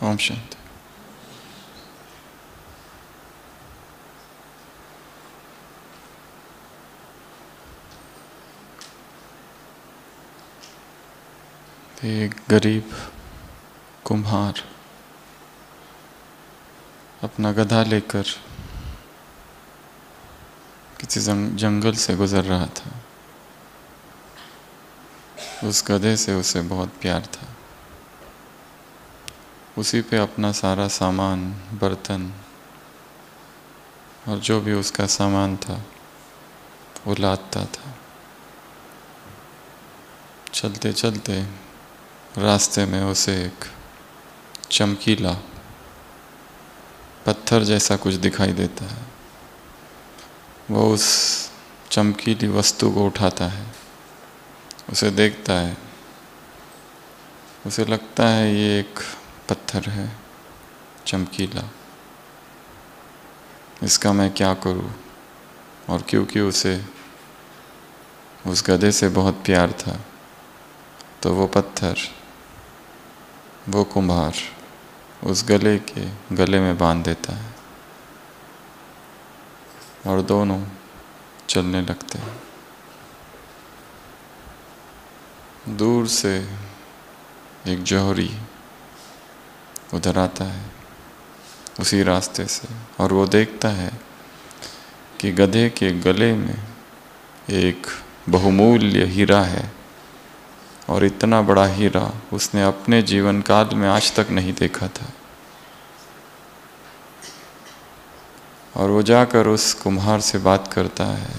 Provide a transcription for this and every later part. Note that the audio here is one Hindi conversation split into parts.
ओम शांति। एक गरीब कुम्हार अपना गधा लेकर किसी जंगल से गुजर रहा था। उस गधे से उसे बहुत प्यार था। उसी पे अपना सारा सामान, बर्तन और जो भी उसका सामान था वो लादता था। चलते चलते रास्ते में उसे एक चमकीला पत्थर जैसा कुछ दिखाई देता है। वो उस चमकीली वस्तु को उठाता है, उसे देखता है, उसे लगता है ये एक पत्थर है चमकीला, इसका मैं क्या करूं। और क्योंकि उसे उस गधे से बहुत प्यार था तो वो पत्थर, वो कुम्हार उस गले के गले में बांध देता है और दोनों चलने लगते हैं। दूर से एक जौहरी उधर आता है उसी रास्ते से, और वो देखता है कि गधे के गले में एक बहुमूल्य हीरा है, और इतना बड़ा हीरा उसने अपने जीवन काल में आज तक नहीं देखा था। और वो जाकर उस कुम्हार से बात करता है,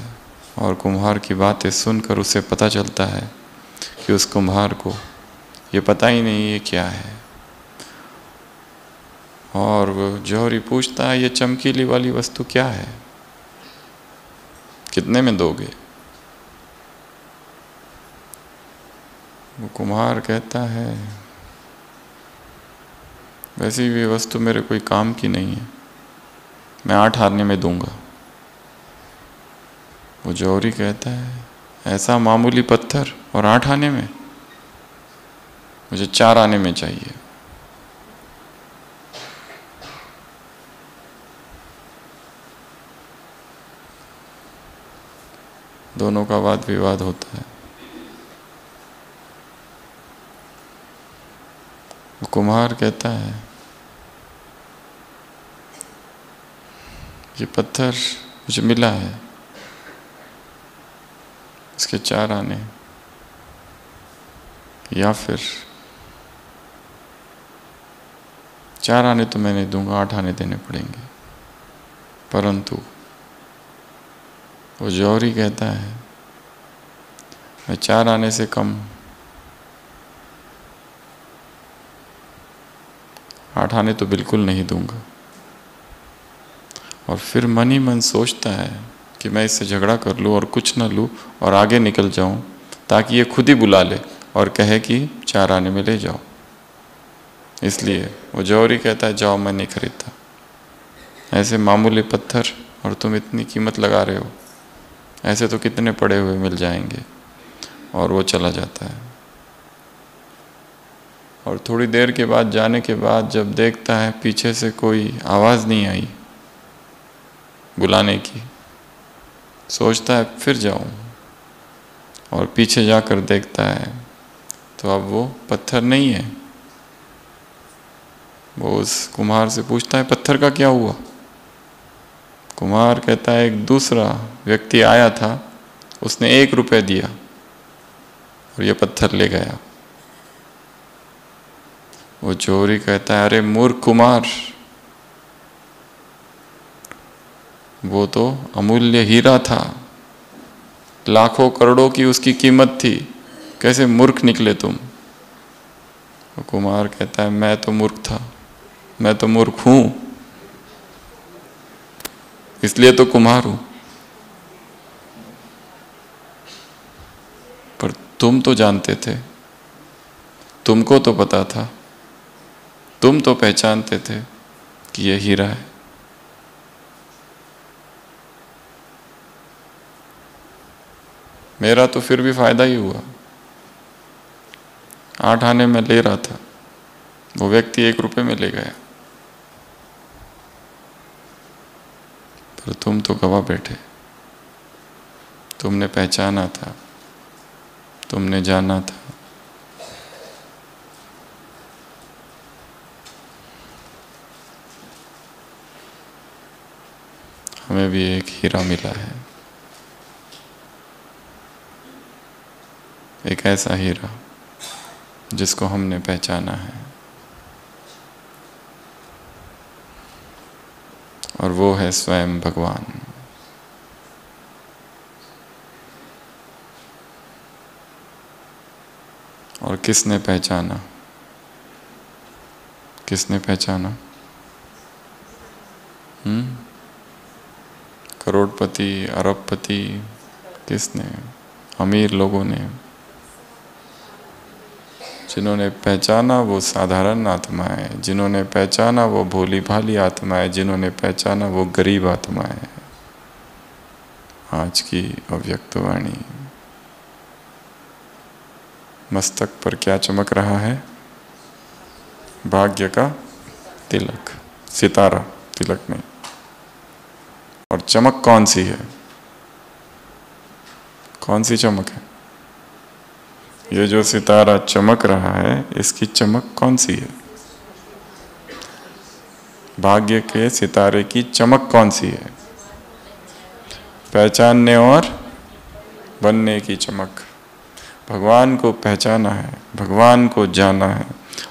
और कुम्हार की बातें सुनकर उसे पता चलता है कि उस कुम्हार को ये पता ही नहीं ये क्या है। और वो जौहरी पूछता है, ये चमकीली वाली वस्तु क्या है, कितने में दोगे? वो कुम्हार कहता है, वैसी भी वस्तु मेरे कोई काम की नहीं है, मैं 8 आने में दूंगा। वो जौहरी कहता है, ऐसा मामूली पत्थर और 8 आने में? मुझे 4 आने में चाहिए। दोनों का वाद विवाद होता है। वो कुम्हार कहता है, ये पत्थर मुझे मिला है, इसके 4 आने, या फिर 4 आने तो मैं नहीं दूंगा, 8 आने देने पड़ेंगे। परंतु वो जौहरी कहता है, मैं 4 आने से कम 8 आने तो बिल्कुल नहीं दूंगा। और फिर मन ही मन सोचता है कि मैं इससे झगड़ा कर लूँ और कुछ ना लूँ और आगे निकल जाऊँ, ताकि ये खुद ही बुला ले और कहे कि 4 आने में ले जाओ। इसलिए वो जौहरी कहता है, जाओ, मैं नहीं खरीदता ऐसे मामूली पत्थर, और तुम इतनी कीमत लगा रहे हो, ऐसे तो कितने पड़े हुए मिल जाएंगे। और वो चला जाता है। और थोड़ी देर के बाद जाने के बाद जब देखता है पीछे से कोई आवाज़ नहीं आई बुलाने की, सोचता है फिर जाऊं, और पीछे जाकर देखता है तो अब वो पत्थर नहीं है। वो उस कुम्हार से पूछता है, पत्थर का क्या हुआ? कुम्हार कहता है, एक दूसरा व्यक्ति आया था, उसने 1 रुपये दिया और ये पत्थर ले गया। वो जौहरी कहता है, अरे मूर्ख कुम्हार, वो तो अमूल्य हीरा था, लाखों करोड़ों की उसकी कीमत थी, कैसे मूर्ख निकले तुम? वो कुम्हार कहता है, मैं तो मूर्ख था, मैं तो मूर्ख हूं, इसलिए तो कुम्हार हूं। पर तुम तो जानते थे, तुमको तो पता था, तुम तो पहचानते थे कि यह हीरा है। मेरा तो फिर भी फायदा ही हुआ, 8 आने में ले रहा था, वो व्यक्ति 1 रुपए में ले गया, पर तुम तो गवा बैठे। तुमने पहचाना था, तुमने जाना था। हमें भी एक हीरा मिला है, एक ऐसा हीरा जिसको हमने पहचाना है, और वो है स्वयं भगवान। और किसने पहचाना? किसने पहचाना? करोड़पति, अरबपति, किसने? अमीर लोगों ने। जिन्होंने पहचाना वो साधारण आत्माएं, जिन्होंने पहचाना वो भोली भाली आत्माएं, जिन्होंने पहचाना वो गरीब आत्माएं। आज की अव्यक्त वाणी। मस्तक पर क्या चमक रहा है? भाग्य का तिलक, सितारा, तिलक नहीं। और चमक कौन सी है? कौन सी चमक है? ये जो सितारा चमक रहा है, इसकी चमक कौन सी है? भाग्य के सितारे की चमक कौन सी है? पहचानने और बनने की चमक। भगवान को पहचाना है, भगवान को जाना है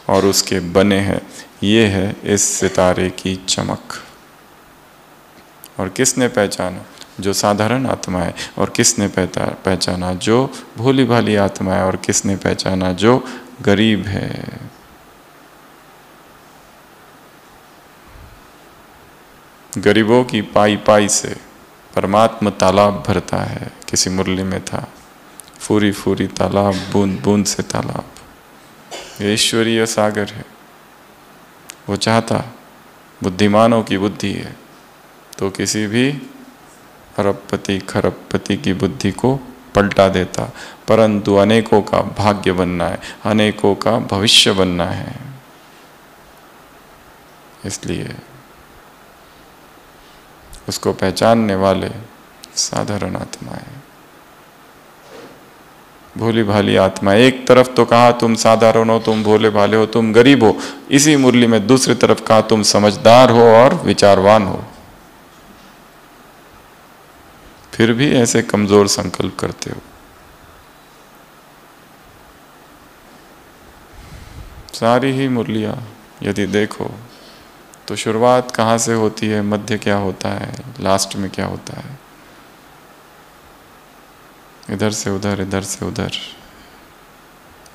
और उसके बने हैं, ये है इस सितारे की चमक। और किसने पहचाना? जो साधारण आत्मा है। और किसने पहचाना? जो भोली भाली आत्मा है। और किसने पहचाना? जो गरीब है। गरीबों की पाई पाई से परमात्मा तालाब भरता है। किसी मुरली में था, फूरी फूरी तालाब, बूंद बूंद से तालाब। ये ईश्वरीय सागर है। वो चाहता, बुद्धिमानों की बुद्धि है तो किसी भी अरबपति खरबपति की बुद्धि को पलटा देता, परंतु अनेकों का भाग्य बनना है, अनेकों का भविष्य बनना है। इसलिए उसको पहचानने वाले साधारण आत्माएं, भोली भाली आत्मा। एक तरफ तो कहा तुम साधारण हो, तुम भोले भाले हो, तुम गरीब हो, इसी मुरली में दूसरी तरफ कहा तुम समझदार हो और विचारवान हो। फिर भी ऐसे कमजोर संकल्प करते हो। सारी ही मुरलियां यदि देखो तो शुरुआत कहाँ से होती है, मध्य क्या होता है, लास्ट में क्या होता है। इधर से उधर, इधर से उधर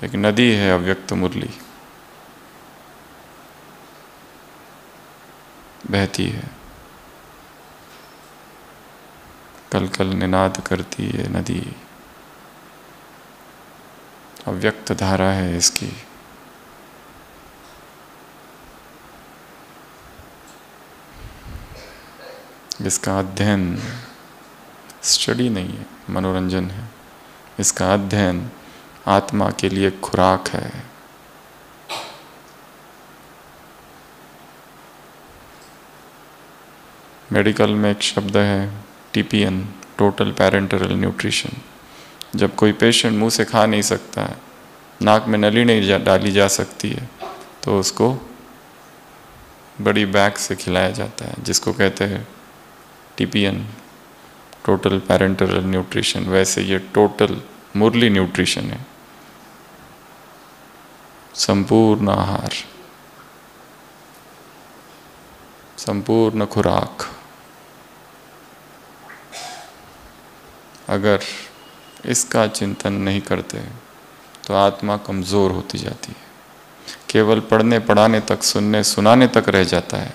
एक नदी है अव्यक्त मुरली, बहती है, कल कल निनाद करती है नदी। अव्यक्त धारा है इसकी। इसका अध्ययन स्टडी नहीं है, मनोरंजन है। इसका अध्ययन आत्मा के लिए खुराक है। मेडिकल में एक शब्द है TPN, टोटल पैरेंटल न्यूट्रिशन। जब कोई पेशेंट मुंह से खा नहीं सकता है, नाक में नली नहीं डाली जा सकती है, तो उसको बड़ी बैग से खिलाया जाता है, जिसको कहते हैं TPN, टोटल पैरेंटल न्यूट्रिशन। वैसे ये टोटल मुरली न्यूट्रिशन है, संपूर्ण आहार, संपूर्ण खुराक। अगर इसका चिंतन नहीं करते तो आत्मा कमज़ोर होती जाती है, केवल पढ़ने पढ़ाने तक, सुनने सुनाने तक रह जाता है,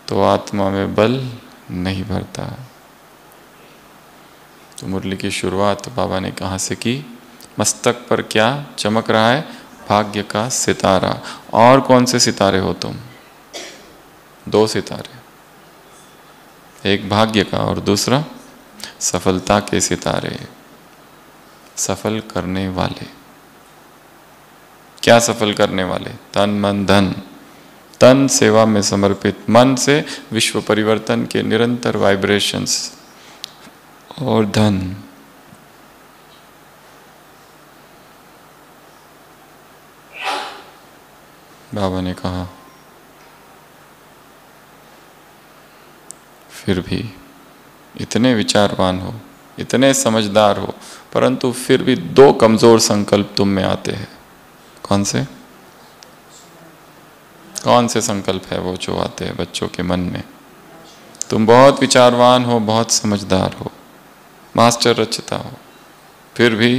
तो आत्मा में बल नहीं भरता। तो मुरली की शुरुआत बाबा ने कहाँ से की? मस्तक पर क्या चमक रहा है? भाग्य का सितारा। और कौन से सितारे हो तुम? 2 सितारे, एक भाग्य का और दूसरा सफलता के सितारे, सफल करने वाले। क्या सफल करने वाले? तन मन धन। तन सेवा में समर्पित, मन से विश्व परिवर्तन के निरंतर वाइब्रेशंस, और धन बाबा ने कहा फिर भी इतने विचारवान हो, इतने समझदार हो, परंतु फिर भी दो कमजोर संकल्प तुम में आते हैं। कौन से? कौन से संकल्प है वो जो आते हैं बच्चों के मन में? तुम बहुत विचारवान हो, बहुत समझदार हो, मास्टर रचता हो, फिर भी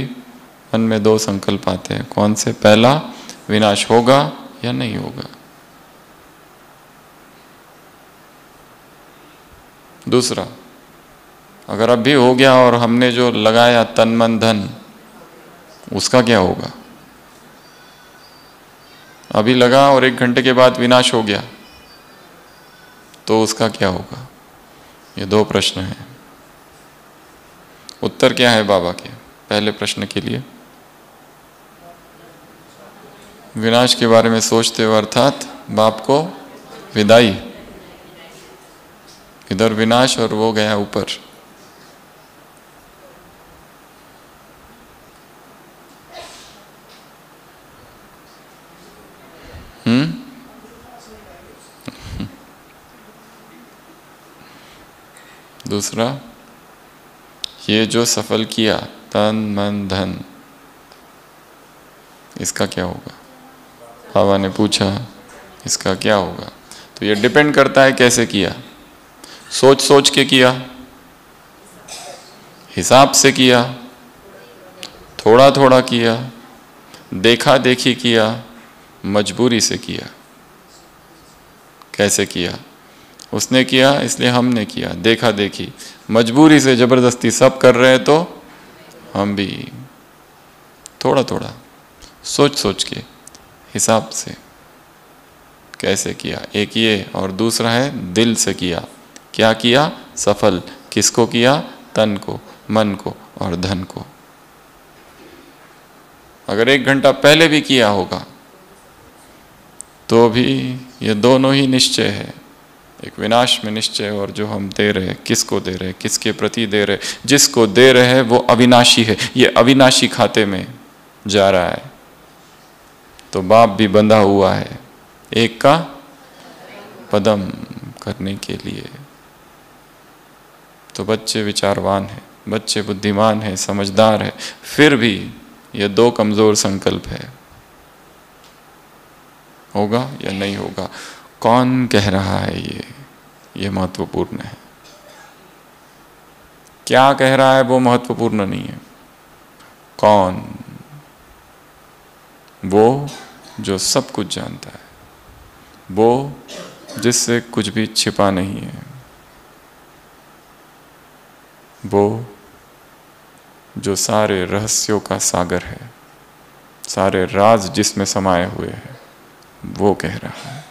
मन में दो संकल्प आते हैं। कौन से? पहला, विनाश होगा या नहीं होगा। दूसरा, अगर अब भी हो गया और हमने जो लगाया तन मन धन, उसका क्या होगा? अभी लगा और 1 घंटे के बाद विनाश हो गया तो उसका क्या होगा? ये 2 प्रश्न हैं। उत्तर क्या है बाबा के पहले प्रश्न के लिए? विनाश के बारे में सोचते हो, अर्थात बाप को विदाई। इधर विनाश और वो गया ऊपर। दूसरा, ये जो सफल किया तन मन धन, इसका क्या होगा? बाबा ने पूछा इसका क्या होगा? तो ये डिपेंड करता है कैसे किया। सोच सोच के किया, हिसाब से किया, थोड़ा थोड़ा किया, देखा देखी किया, मजबूरी से किया। कैसे किया? उसने किया इसलिए हमने किया, देखा देखी। मजबूरी से जबरदस्ती सब कर रहे हैं तो हम भी थोड़ा थोड़ा सोच सोच के, हिसाब से कैसे किया। एक ये, और दूसरा है दिल से किया। क्या किया? सफल। किसको किया? तन को, मन को और धन को। अगर 1 घंटा पहले भी किया होगा तो भी ये दोनों ही निश्चय है। एक विनाश में निश्चय, और जो हम दे रहे हैं, किसको दे रहे हैं, किसके प्रति दे रहे हैं। जिसको दे रहे हैं वो अविनाशी है, ये अविनाशी खाते में जा रहा है। तो बाप भी बंधा हुआ है एक का पदम करने के लिए। तो बच्चे विचारवान हैं, बच्चे बुद्धिमान हैं, समझदार है, फिर भी ये 2 कमजोर संकल्प है। होगा या नहीं होगा? कौन कह रहा है ये महत्वपूर्ण है। क्या कह रहा है वो महत्वपूर्ण नहीं है। कौन? वो जो सब कुछ जानता है, वो जिससे कुछ भी छिपा नहीं है, वो जो सारे रहस्यों का सागर है, सारे राज जिसमें समाये हुए हैं, वो कह रहा है।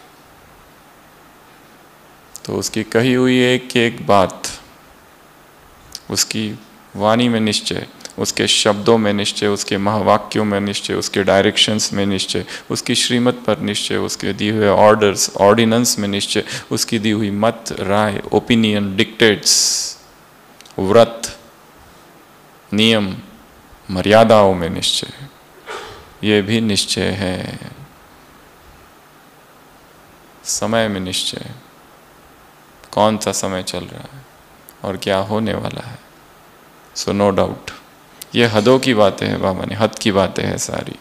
तो उसकी कही हुई एक एक बात, उसकी वाणी में निश्चय, उसके शब्दों में निश्चय, उसके महावाक्यों में निश्चय, उसके डायरेक्शंस में निश्चय, उसकी श्रीमत पर निश्चय, उसके दिए हुए ऑर्डर्स, ऑर्डिनेंस में निश्चय, उसकी दी हुई मत, राय, ओपिनियन, डिक्टेट्स, व्रत, नियम, मर्यादाओं में निश्चय। ये भी निश्चय है। समय में निश्चय, कौन सा समय चल रहा है और क्या होने वाला है। सो नो डाउट ये हदों की बातें हैं। बाबा ने हद की बातें हैं सारी।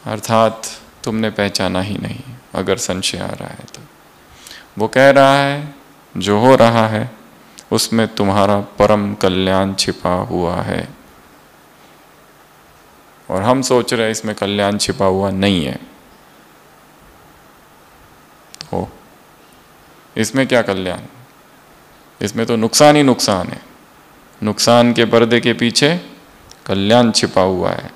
अर्थात तुमने पहचाना ही नहीं, अगर संशय आ रहा है तो। वो कह रहा है जो हो रहा है उसमें तुम्हारा परम कल्याण छिपा हुआ है, और हम सोच रहे हैं इसमें कल्याण छिपा हुआ नहीं है। तो इसमें क्या कल्याण? इसमें तो नुकसान ही नुकसान है। नुकसान के पर्दे के पीछे कल्याण छिपा हुआ है,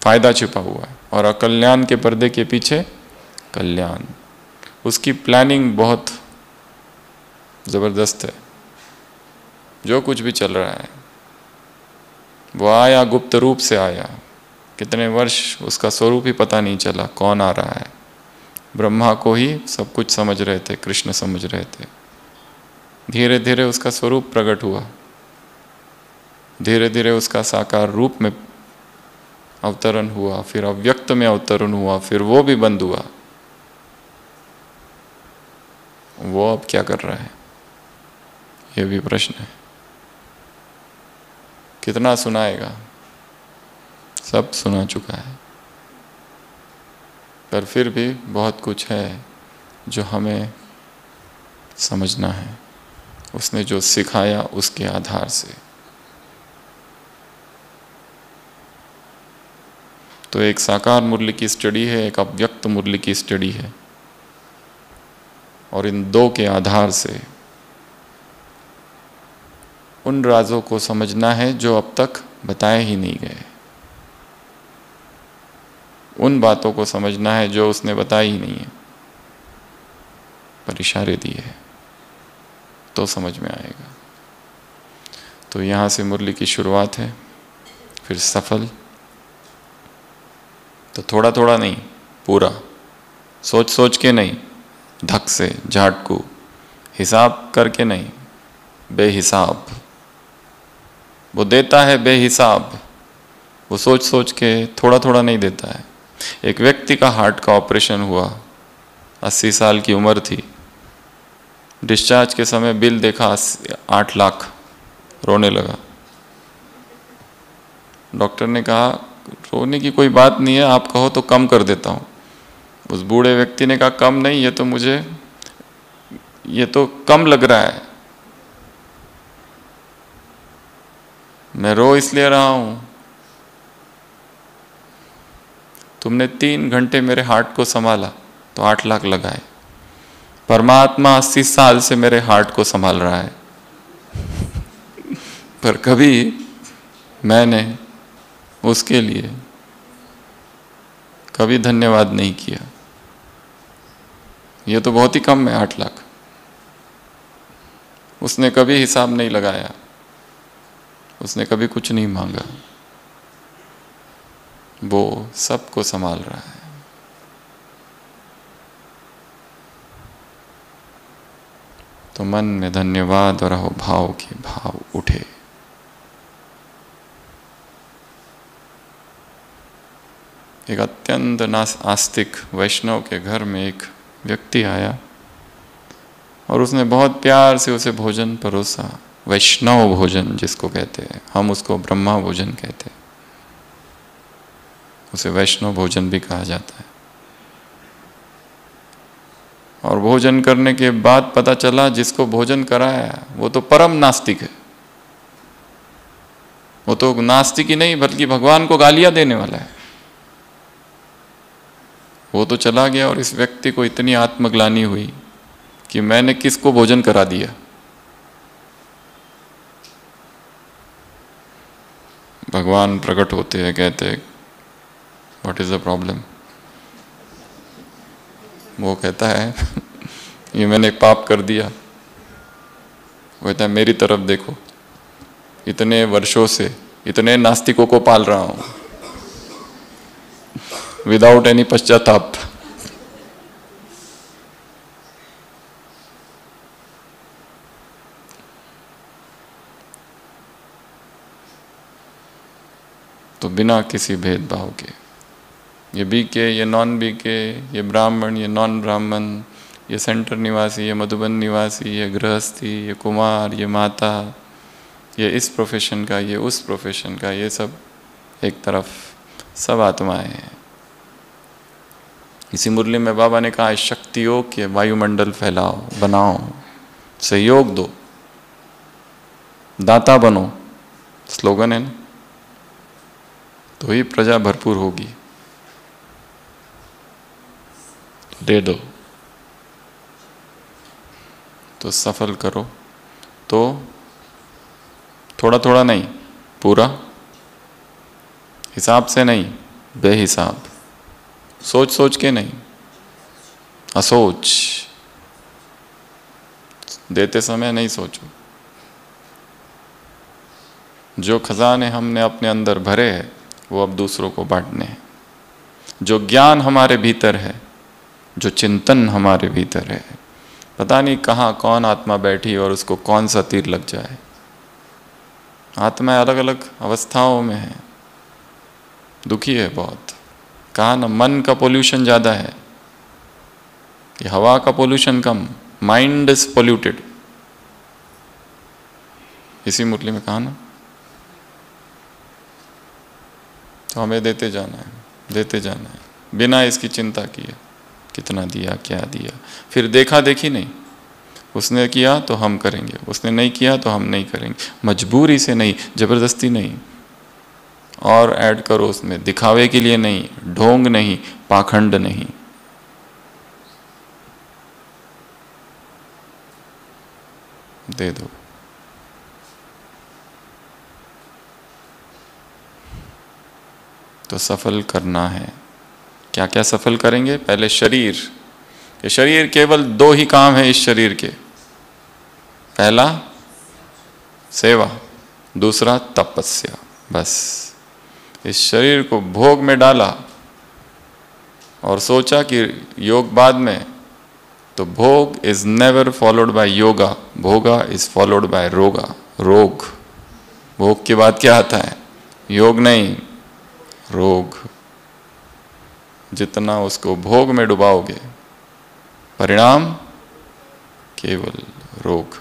फायदा छिपा हुआ है, और अकल्याण के पर्दे के पीछे कल्याण। उसकी प्लानिंग बहुत जबरदस्त है। जो कुछ भी चल रहा है वो आया, गुप्त रूप से आया, कितने वर्ष उसका स्वरूप ही पता नहीं चला कौन आ रहा है। ब्रह्मा को ही सब कुछ समझ रहे थे, कृष्ण समझ रहे थे। धीरे धीरे उसका स्वरूप प्रकट हुआ, धीरे धीरे उसका साकार रूप में अवतरण हुआ, फिर अव्यक्त में अवतरण हुआ, फिर वो भी बंद हुआ। वो अब क्या कर रहा है, ये भी प्रश्न है। कितना सुनाएगा, सब सुना चुका है, पर फिर भी बहुत कुछ है जो हमें समझना है, उसने जो सिखाया उसके आधार से। तो एक साकार मुरली की स्टडी है, एक अव्यक्त मुरली की स्टडी है, और इन दो के आधार से उन राजों को समझना है जो अब तक बताए ही नहीं गए, उन बातों को समझना है जो उसने बताई ही नहीं है, पर इशारे दिए हैं, तो समझ में आएगा। तो यहाँ से मुरली की शुरुआत है, फिर सफल। तो थोड़ा थोड़ा नहीं, पूरा, सोच सोच के नहीं, धक से, झाटकू, हिसाब करके नहीं, बेहिसाब। वो देता है बेहिसाब, वो सोच सोच के थोड़ा थोड़ा नहीं देता है। एक व्यक्ति का हार्ट का ऑपरेशन हुआ, 80 साल की उम्र थी, डिस्चार्ज के समय बिल देखा 8 लाख, रोने लगा। डॉक्टर ने कहा रोने की कोई बात नहीं है, आप कहो तो कम कर देता हूँ। उस बूढ़े व्यक्ति ने कहा कम नहीं, ये तो कम लग रहा है, मैं रो इसलिए रहा हूं, तुमने 3 घंटे मेरे हार्ट को संभाला तो 8 लाख लगाए। परमात्मा 80 साल से मेरे हार्ट को संभाल रहा है, पर कभी मैंने उसके लिए कभी धन्यवाद नहीं किया। ये तो बहुत ही कम है 8 लाख। उसने कभी हिसाब नहीं लगाया, उसने कभी कुछ नहीं मांगा, वो सबको संभाल रहा है। तो मन में धन्यवाद और अहोभाव के भाव उठे। एक अत्यंत आस्तिक वैष्णव के घर में एक व्यक्ति आया और उसने बहुत प्यार से उसे भोजन परोसा। वैष्णव भोजन जिसको कहते हैं, हम उसको ब्रह्मा भोजन कहते हैं, उसे वैष्णव भोजन भी कहा जाता है। और भोजन करने के बाद पता चला जिसको भोजन कराया वो तो परम नास्तिक है। वो तो नास्तिक ही नहीं बल्कि भगवान को गालियां देने वाला है। वो तो चला गया और इस व्यक्ति को इतनी आत्मग्लानि हुई कि मैंने किसको भोजन करा दिया। भगवान प्रकट होते हैं, कहते हैं व्हाट इज द प्रॉब्लम। वो कहता है ये मैंने एक पाप कर दिया। वो कहता है मेरी तरफ देखो, इतने वर्षों से इतने नास्तिकों को पाल रहा हूं विदाउट एनी पश्चाताप। तो बिना किसी भेदभाव के, ये बीके, ये नॉन बीके, ये ब्राह्मण, ये नॉन ब्राह्मण, ये सेंटर निवासी, ये मधुबन निवासी, ये गृहस्थी, ये कुमार, ये माता, ये इस प्रोफेशन का, ये उस प्रोफेशन का, ये सब एक तरफ, सब आत्माएं हैं। इसी मुरली में बाबा ने कहा शक्तियों के वायुमंडल फैलाओ, बनाओ, सहयोग दो, दाता बनो, स्लोगन है ना, तो ही प्रजा भरपूर होगी। दे दो तो सफल करो, तो थोड़ा थोड़ा नहीं, पूरा, हिसाब से नहीं, बेहिसाब, सोच सोच के नहीं, असोच। देते समय नहीं सोचो, जो खजाने हमने अपने अंदर भरे हैं वो अब दूसरों को बांटने हैं। जो ज्ञान हमारे भीतर है, जो चिंतन हमारे भीतर है, पता नहीं कहाँ कौन आत्मा बैठी और उसको कौन सा तीर लग जाए। आत्माएं अलग अलग अवस्थाओं में है, दुखी है बहुत। कहा ना, मन का पोल्यूशन ज़्यादा है, कि हवा का pollution come, mind is polluted. इसी मुरली में कहा ना। तो हमें देते जाना है, देते जाना है, बिना इसकी चिंता किए कितना दिया, क्या दिया। फिर देखा देखी नहीं, उसने किया तो हम करेंगे, उसने नहीं किया तो हम नहीं करेंगे। मजबूरी से नहीं, जबरदस्ती नहीं। और ऐड करो उसमें, दिखावे के लिए नहीं, ढोंग नहीं, पाखंड नहीं। दे दो। तो सफल करना है। क्या क्या सफल करेंगे? पहले शरीर। ये शरीर, केवल दो ही काम है इस शरीर के। पहला सेवा, दूसरा तपस्या। बस इस शरीर को भोग में डाला और सोचा कि योग बाद में, तो भोग is never followed by yoga, भोगा इज फॉलोड बाय रोगा, रोग। भोग के बाद क्या आता है? योग नहीं, रोग। जितना उसको भोग में डुबाओगे, परिणाम केवल रोग।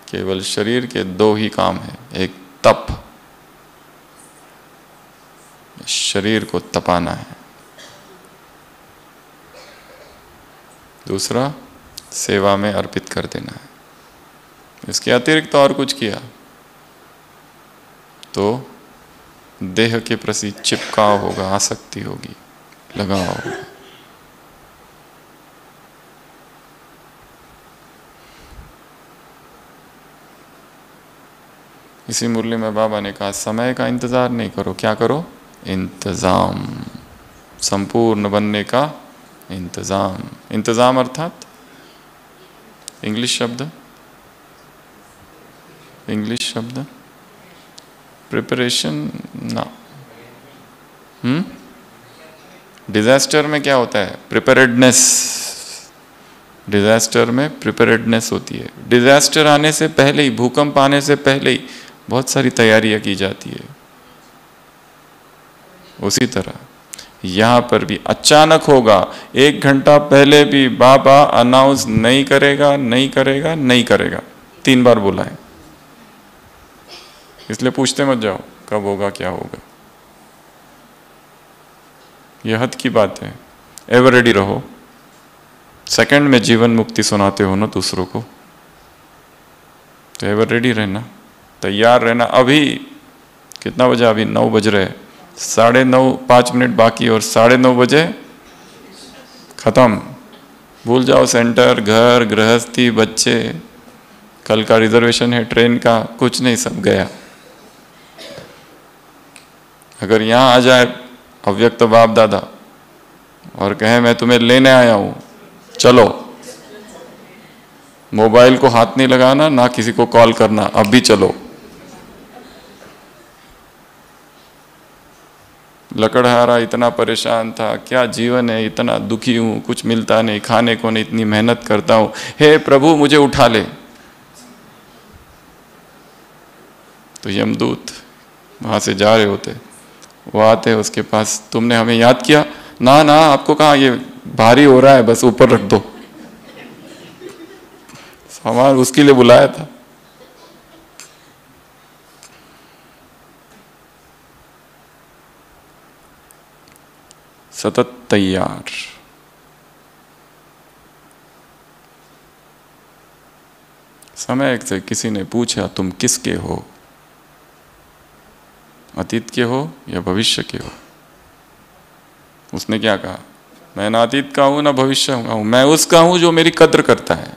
केवल शरीर के दो ही काम है, एक तप, शरीर को तपाना है, दूसरा सेवा में अर्पित कर देना है। इसके अतिरिक्त और कुछ किया तो देह के प्रति चिपकाव होगा, आसक्ति होगी, लगाव होगा। इसी मुरली में बाबा ने कहा, समय का इंतजार नहीं करो, क्या करो? इंतजाम, संपूर्ण बनने का इंतजाम। इंतजाम अर्थात इंग्लिश शब्द, इंग्लिश शब्द प्रिपरेशन ना। डिजास्टर में क्या होता है? प्रिपेरेडनेस। डिजास्टर में प्रिपेरेडनेस होती है। डिजास्टर आने से पहले ही, भूकंप आने से पहले ही बहुत सारी तैयारियां की जाती है। उसी तरह यहां पर भी अचानक होगा, 1 घंटा पहले भी बाबा अनाउंस नहीं करेगा, नहीं करेगा, नहीं करेगा, 3 बार बोला है। इसलिए पूछते मत जाओ कब होगा, क्या होगा। यह हद की बात है। एवर रेडी रहो। सेकंड में जीवन मुक्ति सुनाते हो ना दूसरों को, तो एवर रेडी रहना, तैयार रहना। अभी कितना बजा? अभी 9 बज रहे, 9:30, 5 मिनट बाकी और 9:30 बजे खत्म। भूल जाओ सेंटर, घर, गृहस्थी, बच्चे, कल का रिजर्वेशन है ट्रेन का, कुछ नहीं, सब गया। अगर यहाँ आ जाए अव्यक्त बाप दादा और कहे मैं तुम्हें लेने आया हूं, चलो, मोबाइल को हाथ नहीं लगाना, ना किसी को कॉल करना, अब भी चलो। लकड़हारा इतना परेशान था, क्या जीवन है, इतना दुखी हूं, कुछ मिलता नहीं, खाने को नहीं, इतनी मेहनत करता हूं, हे प्रभु मुझे उठा ले। तो यमदूत वहां से जा रहे होते, वो आते उसके पास, तुमने हमें याद किया? ना ना, आपको कहा, ये भारी हो रहा है, बस ऊपर रख दो। सामान उसके लिए बुलाया था। सतत तैयार। समय से किसी ने पूछा तुम किसके हो? अतीत के हो या भविष्य के हो? उसने क्या कहा? मैं ना अतीत का हूं ना भविष्य का हूं, मैं उसका हूं जो मेरी कद्र करता है।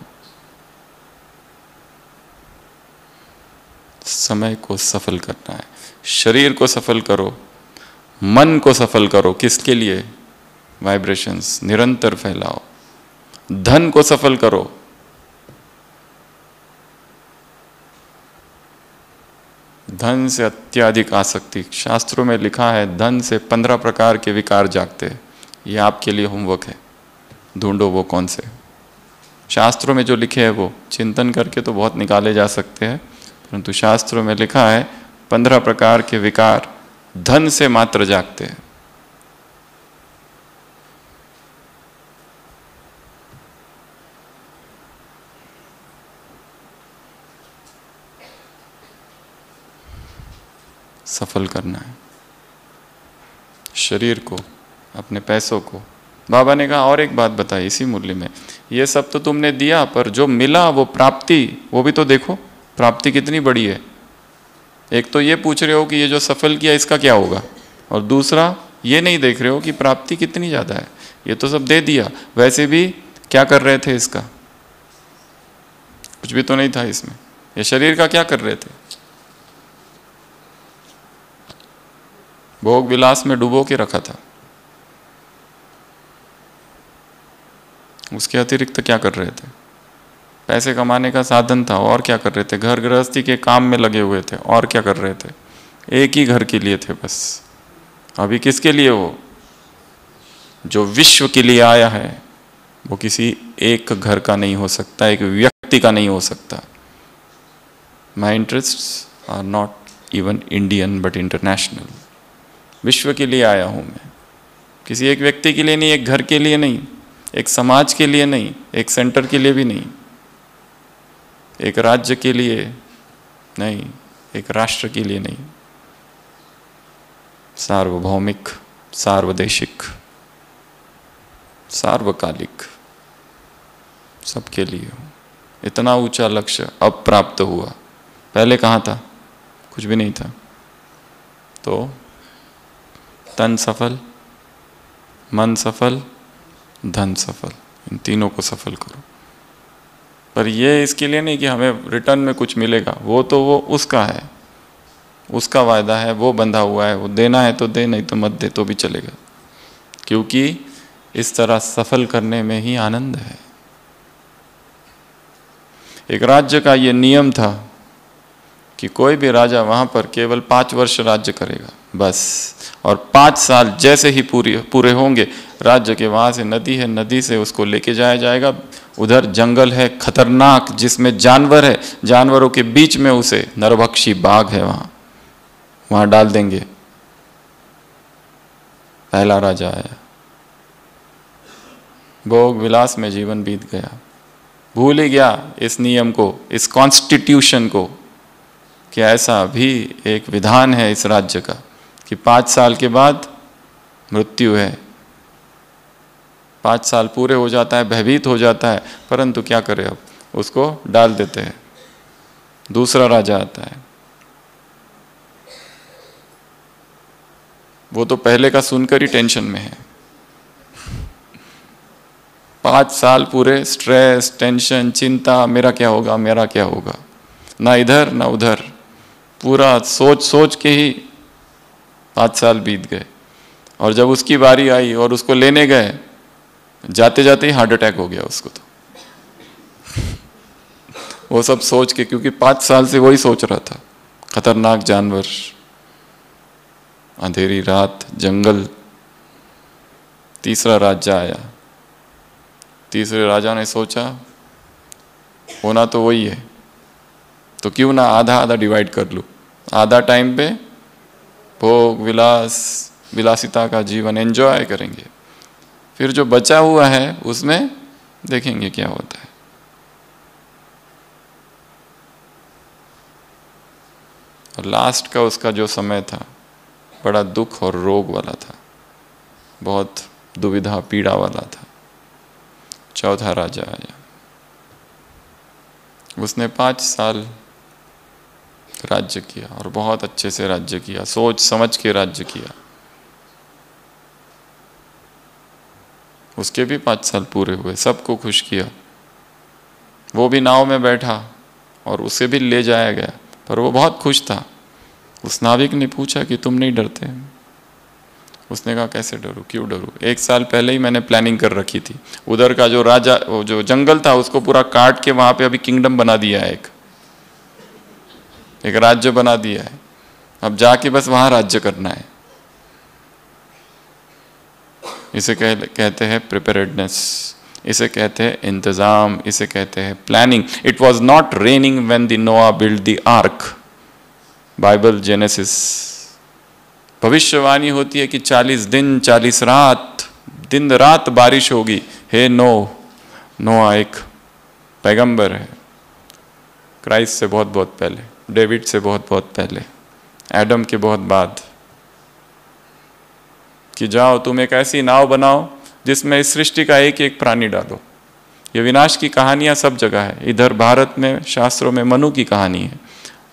समय को सफल करना है, शरीर को सफल करो, मन को सफल करो। किसके लिए? वाइब्रेशंस निरंतर फैलाओ। धन को सफल करो, धन से अत्यधिक आसक्ति। शास्त्रों में लिखा है धन से 15 प्रकार के विकार जागते हैं। ये आपके लिए होमवर्क है, ढूंढो वो कौन से। शास्त्रों में जो लिखे है वो चिंतन करके तो बहुत निकाले जा सकते हैं, परंतु शास्त्रों में लिखा है 15 प्रकार के विकार धन से मात्र जागते हैं। सफल करना है शरीर को, अपने पैसों को। बाबा ने कहा और एक बात बताई इसी मूल्य में, ये सब तो तुमने दिया पर जो मिला वो प्राप्ति, वो भी तो देखो प्राप्ति कितनी बड़ी है। एक तो ये पूछ रहे हो कि ये जो सफल किया इसका क्या होगा, और दूसरा ये नहीं देख रहे हो कि प्राप्ति कितनी ज़्यादा है। ये तो सब दे दिया, वैसे भी क्या कर रहे थे इसका, कुछ भी तो नहीं था इसमें। ये शरीर का क्या कर रहे थे, भोग विलास में डुबो के रखा था। उसके अतिरिक्त क्या कर रहे थे, पैसे कमाने का साधन था, और क्या कर रहे थे, घर गृहस्थी के काम में लगे हुए थे, और क्या कर रहे थे, एक ही घर के लिए थे बस। अभी किसके लिए, वो जो विश्व के लिए आया है वो किसी एक घर का नहीं हो सकता, एक व्यक्ति का नहीं हो सकता। My interests are not even Indian but international. विश्व के लिए आया हूँ मैं, किसी एक व्यक्ति के लिए नहीं, एक घर के लिए नहीं, एक समाज के लिए नहीं, एक सेंटर के लिए भी नहीं, एक राज्य के लिए नहीं, एक राष्ट्र के लिए नहीं, सार्वभौमिक, सार्वदेशिक, सार्वकालिक, सबके लिए हो। इतना ऊंचा लक्ष्य अब प्राप्त हुआ, पहले कहाँ था, कुछ भी नहीं था। तो तन सफल, मन सफल, धन सफल, इन तीनों को सफल करो। पर ये इसके लिए नहीं कि हमें रिटर्न में कुछ मिलेगा, वो तो वो उसका है, उसका वायदा है, वो बंधा हुआ है, वो देना है तो दे, नहीं तो मत दे तो भी चलेगा। क्योंकि इस तरह सफल करने में ही आनंद है। एक राज्य का ये नियम था कि कोई भी राजा वहाँ पर केवल 5 वर्ष राज्य करेगा बस, और 5 साल जैसे ही पूरे होंगे, राज्य के वहाँ से नदी है, नदी से उसको लेके जाया जाएगा। उधर जंगल है खतरनाक जिसमें जानवर है, जानवरों के बीच में उसे नरभक्षी बाघ है, वहाँ डाल देंगे। पहला राजा आया, भोग विलास में जीवन बीत गया, भूल ही गया इस नियम को, इस कॉन्स्टिट्यूशन को, कि ऐसा भी एक विधान है इस राज्य का कि 5 साल के बाद मृत्यु है। 5 साल पूरे हो जाता है, भयभीत हो जाता है, परंतु क्या करें, अब उसको डाल देते हैं। दूसरा राजा आता है, वो तो पहले का सुनकर ही टेंशन में है। 5 साल पूरे स्ट्रेस, टेंशन, चिंता, मेरा क्या होगा, मेरा क्या होगा, ना इधर ना उधर, पूरा सोच सोच के ही 5 साल बीत गए। और जब उसकी बारी आई और उसको लेने गए, जाते जाते ही हार्ट अटैक हो गया उसको। तो वो सब सोच के, क्योंकि 5 साल से वही सोच रहा था, खतरनाक जानवर, अंधेरी रात, जंगल। तीसरा राजा आया, तीसरे राजा ने सोचा होना तो वही है, तो क्यों ना आधा आधा डिवाइड कर लूं। आधा टाइम पे भोग विलास, विलासिता का जीवन एंजॉय करेंगे, फिर जो बचा हुआ है उसमें देखेंगे क्या होता है। और लास्ट का उसका जो समय था बड़ा दुख और रोग वाला था, बहुत दुविधा पीड़ा वाला था। चौथा राजा आया, उसने 5 साल राज्य किया और बहुत अच्छे से राज्य किया, सोच समझ के राज्य किया। उसके भी 5 साल पूरे हुए, सबको खुश किया। वो भी नाव में बैठा और उसे भी ले जाया गया, पर वो बहुत खुश था। उस नाविक ने पूछा कि तुम नहीं डरते? उसने कहा कैसे डरूं, क्यों डरूं, 1 साल पहले ही मैंने प्लानिंग कर रखी थी। उधर का जो राजा, जो जंगल था उसको पूरा काट के वहां पे अभी किंगडम बना दिया है एक। एक राज्य बना दिया है, अब जाके बस वहां राज्य करना है। इसे कहते हैं प्रिपेयर्डनेस, इसे कहते हैं इंतजाम, इसे कहते हैं planning. It was not raining when the Noah build the ark. Bible Genesis भविष्यवाणी होती है कि 40 दिन 40 रात, दिन रात बारिश होगी। हे नोआ एक पैगंबर है, क्राइस्ट से बहुत बहुत पहले, डेविड से बहुत बहुत पहले, एडम के बहुत बाद, कि जाओ तुम एक ऐसी नाव बनाओ जिसमें इस सृष्टि का एक एक प्राणी डालो। ये विनाश की कहानियां सब जगह है। इधर भारत में शास्त्रों में मनु की कहानी है,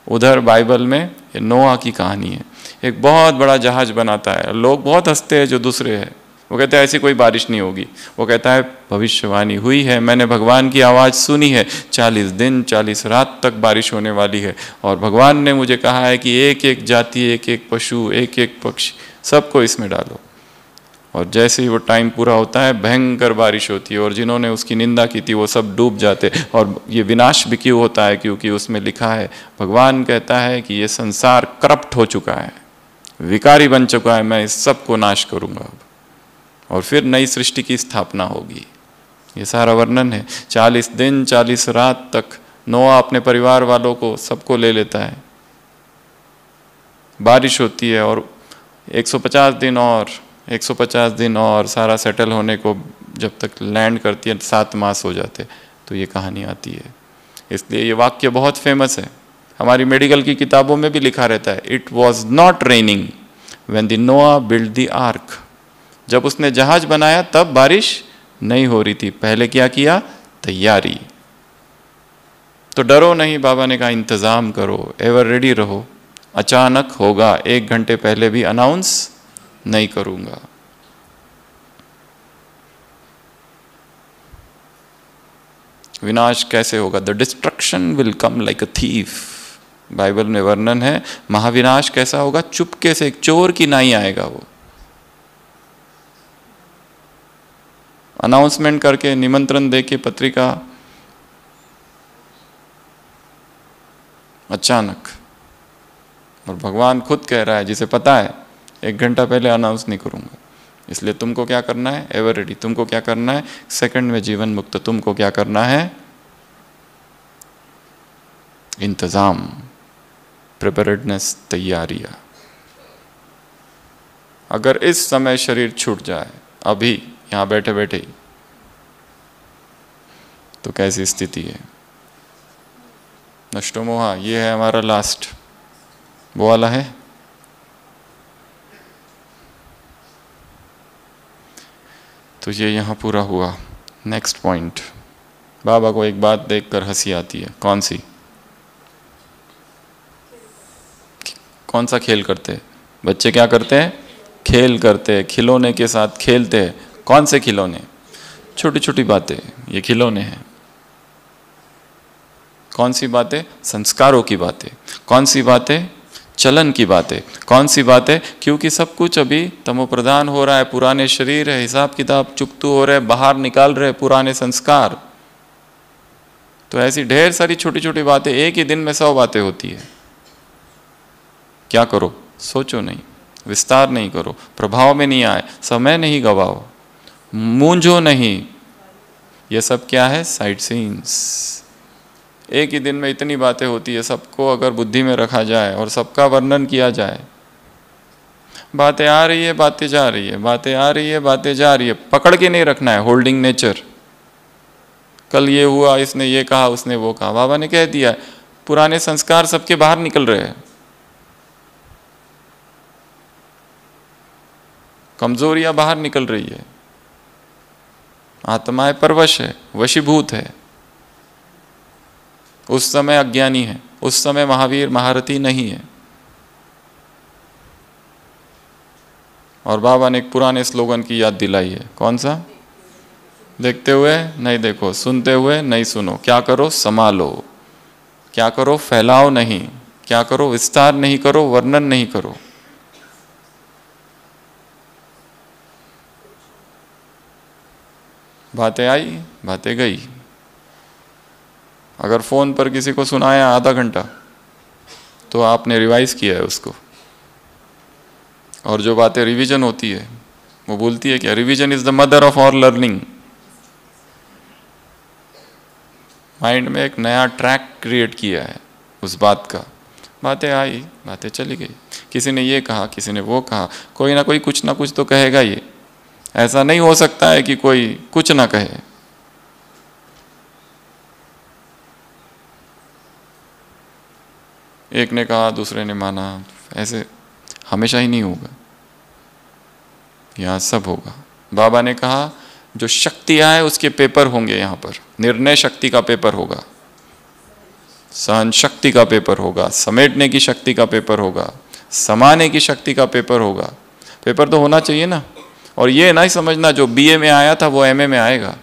उधर बाइबल में ये नोआ की कहानी है। एक बहुत बड़ा जहाज बनाता है, लोग बहुत हंसते हैं जो दूसरे हैं, वो कहते हैं ऐसी कोई बारिश नहीं होगी। वो कहता है भविष्यवाणी हुई है, मैंने भगवान की आवाज़ सुनी है, 40 दिन 40 रात तक बारिश होने वाली है, और भगवान ने मुझे कहा है कि एक एक जाति, एक एक पशु, एक एक पक्षी, सबको इसमें डालो। और जैसे ही वो टाइम पूरा होता है भयंकर बारिश होती है, और जिन्होंने उसकी निंदा की थी वो सब डूब जाते। और ये विनाश भी क्यों होता है? क्योंकि उसमें लिखा है, भगवान कहता है कि ये संसार करप्ट हो चुका है, विकारी बन चुका है, मैं इस सब को नाश करूंगा अब, और फिर नई सृष्टि की स्थापना होगी। ये सारा वर्णन है। 40 दिन 40 रात तक नोआ अपने परिवार वालों को सबको ले लेता है, बारिश होती है, और 150 दिन और 150 दिन और सारा सेटल होने को जब तक लैंड करती है 7 मास हो जाते, तो ये कहानी आती है। इसलिए ये वाक्य बहुत फेमस है, हमारी मेडिकल की किताबों में भी लिखा रहता है, it was not raining when the Noah build the arc. जब उसने जहाज बनाया तब बारिश नहीं हो रही थी, पहले क्या किया? तैयारी। तो डरो नहीं, बाबा ने कहा इंतजाम करो, एवर रेडी रहो, अचानक होगा, 1 घंटे पहले भी अनाउंस नहीं करूंगा। विनाश कैसे होगा? The destruction will come like a thief. Bible में वर्णन है महाविनाश कैसा होगा? चुपके से, एक चोर की नाई आएगा वो, अनाउंसमेंट करके, निमंत्रण देके, पत्रिका, अचानक। और भगवान खुद कह रहा है, जिसे पता है 1 घंटा पहले अनाउंस नहीं करूंगा। इसलिए तुमको क्या करना है? Ever ready. तुमको क्या करना है? सेकंड में जीवन मुक्त। तुमको क्या करना है? इंतजाम, प्रिपेयर्डनेस, तैयारियां। अगर इस समय शरीर छूट जाए, अभी यहां बैठे बैठे ही, तो कैसी स्थिति है? नष्टो मोहा, ये है हमारा लास्ट, वो वाला है। तो ये यहाँ पूरा हुआ। नेक्स्ट पॉइंट, बाबा को एक बात देखकर हंसी आती है। कौन सी? कौन सा खेल करते हैं बच्चे? क्या करते हैं? खेल करते हैं, खिलौने के साथ खेलते हैं। कौन से खिलौने? छोटी छोटी बातें, ये खिलौने हैं। कौन सी बातें? संस्कारों की बातें। कौन सी बातें? चलन की बातें। कौन सी बातें? क्योंकि सब कुछ अभी तमोप्रधान हो रहा है, पुराने शरीर है, हिसाब किताब चुकतू हो रहे, बाहर निकाल रहे पुराने संस्कार। तो ऐसी ढेर सारी छोटी छोटी बातें, एक ही दिन में 100 बातें होती है। क्या करो? सोचो नहीं, विस्तार नहीं करो, प्रभाव में नहीं आए, समय नहीं गवाओ, मूंझो नहीं। ये सब क्या है? Side scenes. एक ही दिन में इतनी बातें होती है, सबको अगर बुद्धि में रखा जाए और सबका वर्णन किया जाए, बातें आ रही है, बातें जा रही है, बातें आ रही है, बातें जा रही है, पकड़ के नहीं रखना है। होल्डिंग नेचर, कल ये हुआ, इसने ये कहा, उसने वो कहा। बाबा ने कह दिया, पुराने संस्कार सबके बाहर निकल रहे हैं, कमजोरियां बाहर निकल रही है, आत्माएं परवश है, वशीभूत है। उस समय अज्ञानी है, उस समय महावीर महारथी नहीं है। और बाबा ने एक पुराने स्लोगन की याद दिलाई है। कौन सा? देखते हुए नहीं देखो, सुनते हुए नहीं सुनो। क्या करो? संभालो। क्या करो? फैलाओ नहीं। क्या करो? विस्तार नहीं करो, वर्णन नहीं करो। बातें आई, बातें गई। अगर फोन पर किसी को सुनाया आधा घंटा, तो आपने रिवाइज किया है उसको। और जो बातें रिवीजन होती है वो बोलती है क्या, revision is the mother of all learning. Mind में एक नया ट्रैक क्रिएट किया है उस बात का, बातें आई, बातें चली गई, किसी ने ये कहा, किसी ने वो कहा, कोई ना कोई कुछ ना कुछ तो कहेगा ही। ऐसा नहीं हो सकता है कि कोई कुछ ना कहे। एक ने कहा, दूसरे ने माना, ऐसे हमेशा ही नहीं होगा। यहाँ सब होगा। बाबा ने कहा जो शक्तियां है उसके पेपर होंगे यहाँ पर। निर्णय शक्ति का पेपर होगा, सहन शक्ति का पेपर होगा, समेटने की शक्ति का पेपर होगा, समाने की शक्ति का पेपर होगा। पेपर तो होना चाहिए ना। और ये नहीं समझना जो बीए में आया था वो एमए में आएगा।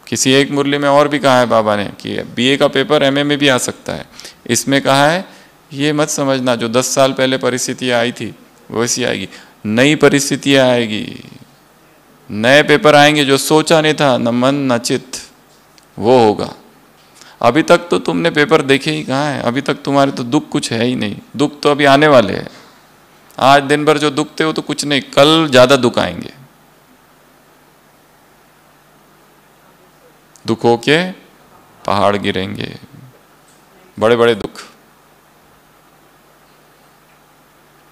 किसी एक मुरली में और भी कहा है बाबा ने कि बीए का पेपर एमए में भी आ सकता है। इसमें कहा है ये मत समझना जो 10 साल पहले परिस्थितियाँ आई थी वैसी आएगी। नई परिस्थितियाँ आएगी, नए पेपर आएंगे जो सोचा नहीं था, न मन न चित्त, वो होगा। अभी तक तो तुमने पेपर देखे ही कहाँ है, अभी तक तुम्हारे तो दुख कुछ है ही नहीं। दुख तो अभी आने वाले हैं। आज दिन भर जो दुख थे वो तो कुछ नहीं, कल ज्यादा दुख आएंगे। दुखों के पहाड़ गिरेंगे, बड़े बड़े दुख।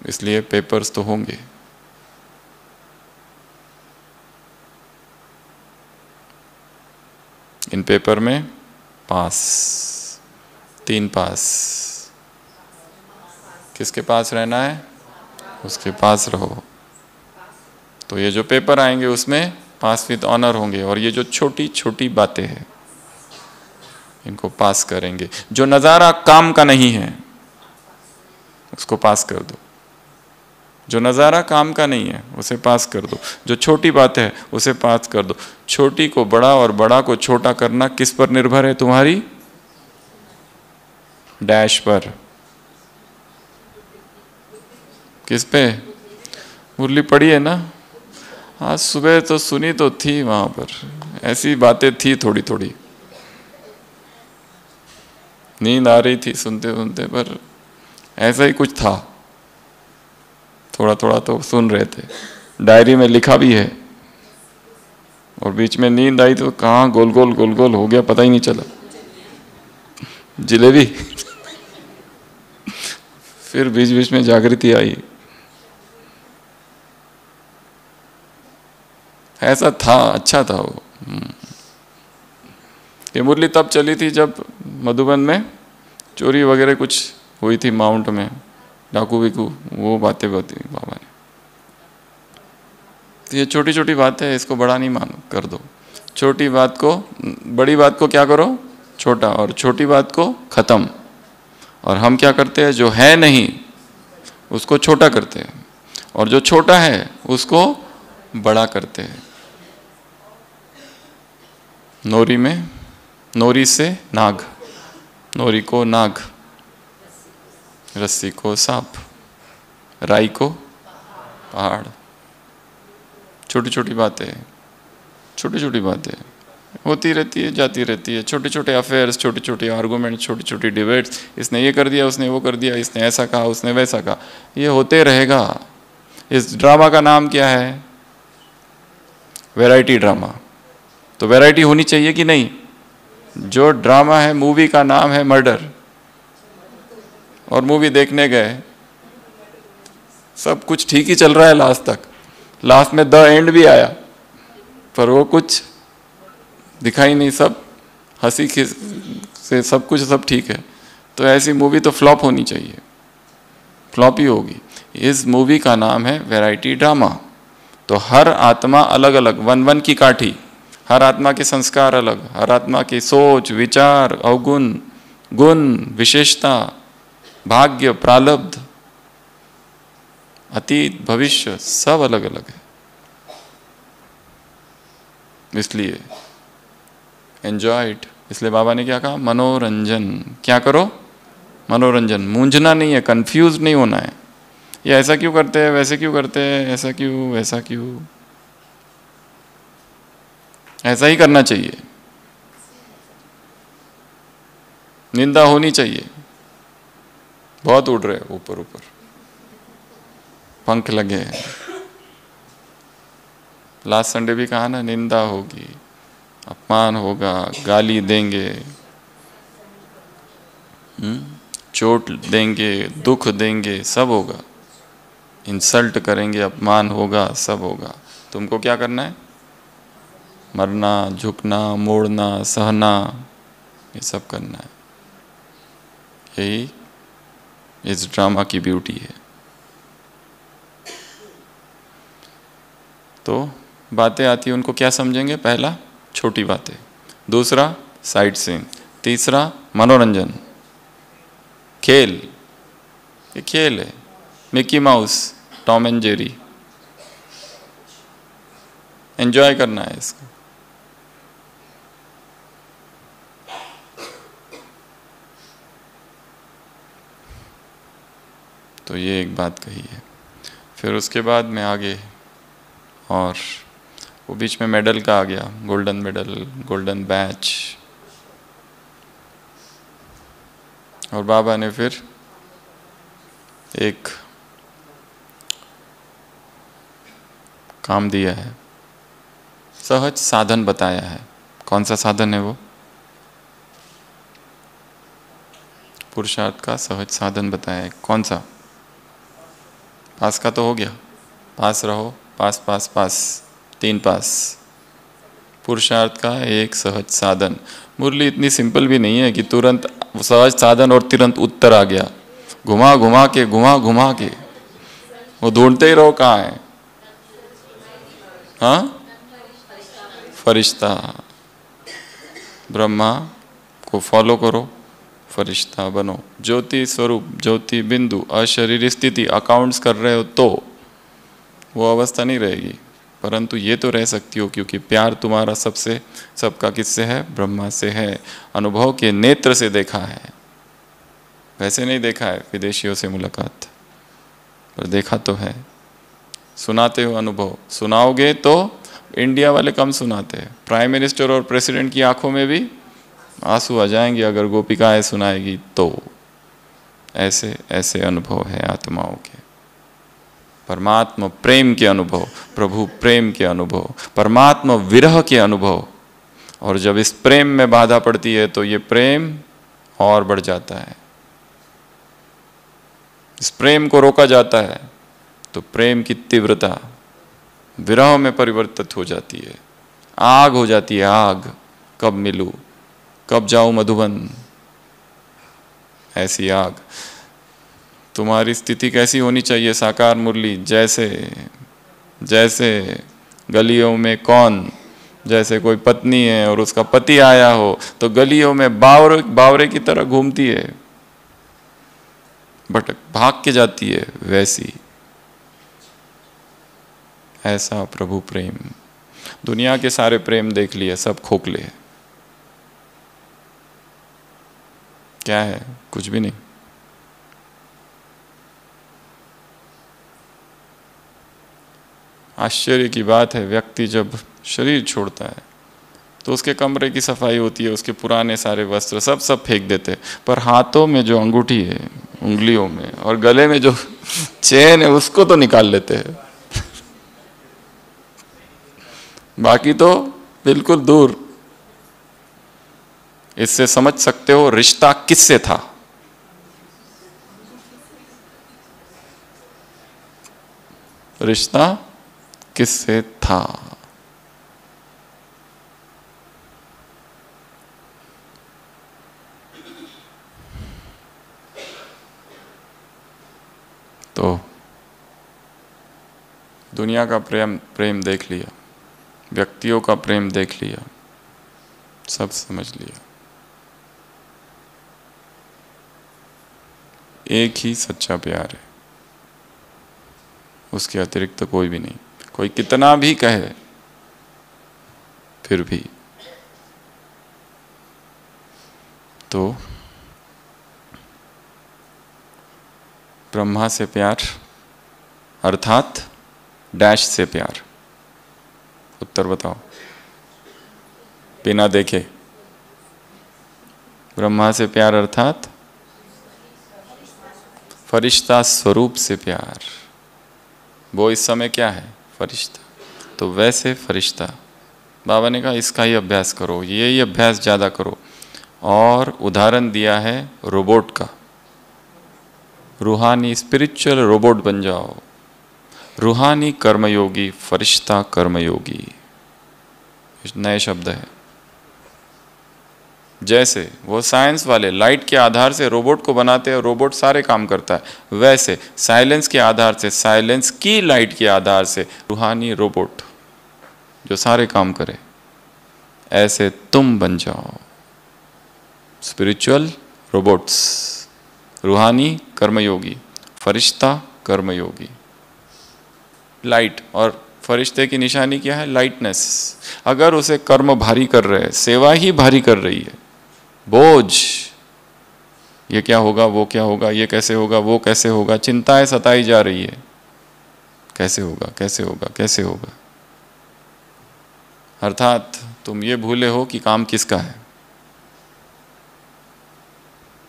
इसलिए पेपर्स तो होंगे। इन पेपर में पास, 3 पास। किसके पास रहना है? उसके पास रहो। तो ये जो पेपर आएंगे उसमें पास विद ऑनर होंगे। और ये जो छोटी छोटी बातें हैं इनको पास करेंगे। जो नज़ारा काम का नहीं है उसको पास कर दो। जो नज़ारा काम का नहीं है उसे पास कर दो। जो छोटी बात है उसे पास कर दो। छोटी को बड़ा और बड़ा को छोटा करना किस पर निर्भर है? तुम्हारी डैश पर। किस पे? मुरली पड़ी है ना? आज सुबह तो सुनी तो थी, वहां पर ऐसी बातें थी थोड़ी थोड़ी। नींद आ रही थी सुनते सुनते, पर ऐसा ही कुछ था। थोड़ा थोड़ा तो सुन रहे थे, डायरी में लिखा भी है। और बीच में नींद आई तो कहाँ गोल गोल हो गया, पता ही नहीं चला। जिलेबी फिर बीच बीच में जागृति आई। ऐसा था, अच्छा था वो। ये मुरली तब चली थी जब मधुबन में चोरी वगैरह कुछ हुई थी, माउंट में डाकू विकू, वो बातें होती बाबा ने। तो ये छोटी छोटी बात है, इसको बड़ा नहीं मान कर दो। छोटी बात को, बड़ी बात को क्या करो? छोटा। और छोटी बात को खत्म। और हम क्या करते हैं? जो है नहीं उसको छोटा करते हैं, और जो छोटा है उसको बड़ा करते हैं। नोरी में, नोरी से नाग, नोरी को नाग, रस्सी को सांप, राई को पहाड़। छोटी छोटी बातें, छोटी छोटी बातें होती रहती है, जाती रहती है। छोटे छोटे अफेयर्स, छोटे छोटे आर्गूमेंट, छोटी छोटी डिबेट्स। इसने ये कर दिया, उसने वो कर दिया, इसने ऐसा कहा, उसने वैसा कहा। ये होते रहेगा। इस ड्रामा का नाम क्या है? Variety drama. तो वैरायटी होनी चाहिए कि नहीं? जो ड्रामा है, मूवी का नाम है मर्डर, और मूवी देखने गए, सब कुछ ठीक ही चल रहा है लास्ट तक। लास्ट में द एंड भी आया, पर वो कुछ दिखाई नहीं, सब हंसी से सब कुछ सब ठीक है। तो ऐसी मूवी तो फ्लॉप होनी चाहिए, फ्लॉप ही होगी। इस मूवी का नाम है वैरायटी ड्रामा। तो हर आत्मा अलग अलग, वन की काठी। हर आत्मा के संस्कार अलग, हर आत्मा की सोच, विचार, अवगुण, गुण, विशेषता, भाग्य, प्रारब्ध, अतीत, भविष्य, सब अलग अलग है। इसलिए एंजॉय इट। इसलिए बाबा ने क्या कहा? मनोरंजन। क्या करो? मनोरंजन। मूंझना नहीं है, कंफ्यूज नहीं होना है। ये ऐसा क्यों करते हैं, वैसे क्यों करते हैं, ऐसा क्यों, वैसा क्यों। ऐसा ही करना चाहिए। निंदा होनी चाहिए, बहुत उड़ रहे ऊपर ऊपर, पंख लगे हैं। लास्ट संडे भी कहा ना, निंदा होगी, अपमान होगा, गाली देंगे, चोट देंगे, दुख देंगे, सब होगा। इंसल्ट करेंगे, अपमान होगा, सब होगा। तुमको क्या करना है? मरना, झुकना, मोड़ना, सहना, ये सब करना है। यही इस ड्रामा की ब्यूटी है। तो बातें आती है, उनको क्या समझेंगे? पहला छोटी बातें, दूसरा साइट सीइंग, तीसरा मनोरंजन, खेल। ये खेल है, Mickey mouse, Tom and Jerry, enjoy करना है इसको। तो ये एक बात कही है। फिर उसके बाद में आगे, और वो बीच में मेडल का आ गया, गोल्डन मेडल, गोल्डन बैच। और बाबा ने फिर एक काम दिया है, सहज साधन बताया है। कौन सा साधन है वो? पुरुषार्थ का सहज साधन बताया है। कौन सा? पास का तो हो गया, पास रहो, पास पास पास, 3 पास। पुरुषार्थ का एक सहज साधन। मुरली इतनी सिंपल भी नहीं है कि तुरंत सहज साधन और तुरंत उत्तर आ गया। घुमा घुमा के वो ढूंढते ही रहो कहाँ है। हाँ, फरिश्ता, ब्रह्मा को फॉलो करो, फरिश्ता बनो। ज्योति स्वरूप, ज्योति बिंदु, अशरीर स्थिति अकाउंट्स कर रहे हो तो वो अवस्था नहीं रहेगी, परंतु ये तो रह सकती हो, क्योंकि प्यार तुम्हारा सबसे, सबका किससे है? ब्रह्मा से है। अनुभव के नेत्र से देखा है, वैसे नहीं देखा है विदेशियों से मुलाकात, पर देखा तो है। सुनाते हो अनुभव, सुनाओगे तो इंडिया वाले कम सुनाते हैं। प्राइम मिनिस्टर और प्रेसिडेंट की आंखों में भी आंसू आ जाएंगे अगर गोपिकाएं सुनाएगी तो। ऐसे ऐसे अनुभव है आत्माओं के। परमात्मा प्रेम के अनुभव, प्रभु प्रेम के अनुभव, परमात्मा विरह के अनुभव। और जब इस प्रेम में बाधा पड़ती है तो ये प्रेम और बढ़ जाता है। इस प्रेम को रोका जाता है तो प्रेम की तीव्रता विरह में परिवर्तित हो जाती है, आग हो जाती है। आग, कब मिलूं, कब जाऊं मधुबन, ऐसी आग। तुम्हारी स्थिति कैसी होनी चाहिए साकार मुरली? जैसे जैसे गलियों में कौन, जैसे कोई पत्नी है और उसका पति आया हो तो गलियों में बावरे की तरह घूमती है, भटक भाग के जाती है, वैसी। ऐसा प्रभु प्रेम। दुनिया के सारे प्रेम देख लिए, सब खोखले हैं। क्या है? कुछ भी नहीं। आश्चर्य की बात है, व्यक्ति जब शरीर छोड़ता है तो उसके कमरे की सफाई होती है, उसके पुराने सारे वस्त्र सब फेंक देते हैं, पर हाथों में जो अंगूठी है, उंगलियों में, और गले में जो चेन है उसको तो निकाल लेते हैं। बाकी तो बिल्कुल दूर। इससे समझ सकते हो रिश्ता किससे था। रिश्ता किससे था? तो दुनिया का प्रेम देख लिया, व्यक्तियों का प्रेम देख लिया, सब समझ लिया। एक ही सच्चा प्यार है, उसके अतिरिक्त तो कोई भी नहीं। कोई कितना भी कहे फिर भी। तो ब्रह्मा से प्यार अर्थात डैश से प्यार। उत्तर बताओ बिना देखे। ब्रह्मा से प्यार अर्थात फरिश्ता स्वरूप से प्यार, वो इस समय क्या है? फरिश्ता। तो वैसे फरिश्ता बाबा ने कहा इसका ही अभ्यास करो, ये अभ्यास ज़्यादा करो। और उदाहरण दिया है रोबोट का, रूहानी स्पिरिचुअल रोबोट बन जाओ, रूहानी कर्मयोगी, फरिश्ता कर्मयोगी, नए शब्द है। जैसे वो साइंस वाले लाइट के आधार से रोबोट को बनाते हैं, रोबोट सारे काम करता है, वैसे साइलेंस के आधार से, साइलेंस की लाइट के आधार से रूहानी रोबोट जो सारे काम करे, ऐसे तुम बन जाओ स्पिरिचुअल रोबोट्स, रूहानी कर्मयोगी, फरिश्ता कर्मयोगी। लाइट, और फरिश्ते की निशानी क्या है? लाइटनेस। अगर उसे कर्म भारी कर रहे हैं, सेवा ही भारी कर रही है, बोझ, ये क्या होगा, वो क्या होगा, ये कैसे होगा, वो कैसे होगा, चिंताएं सताई जा रही है, कैसे होगा, कैसे होगा, कैसे होगा। अर्थात तुम ये भूले हो कि काम किसका है,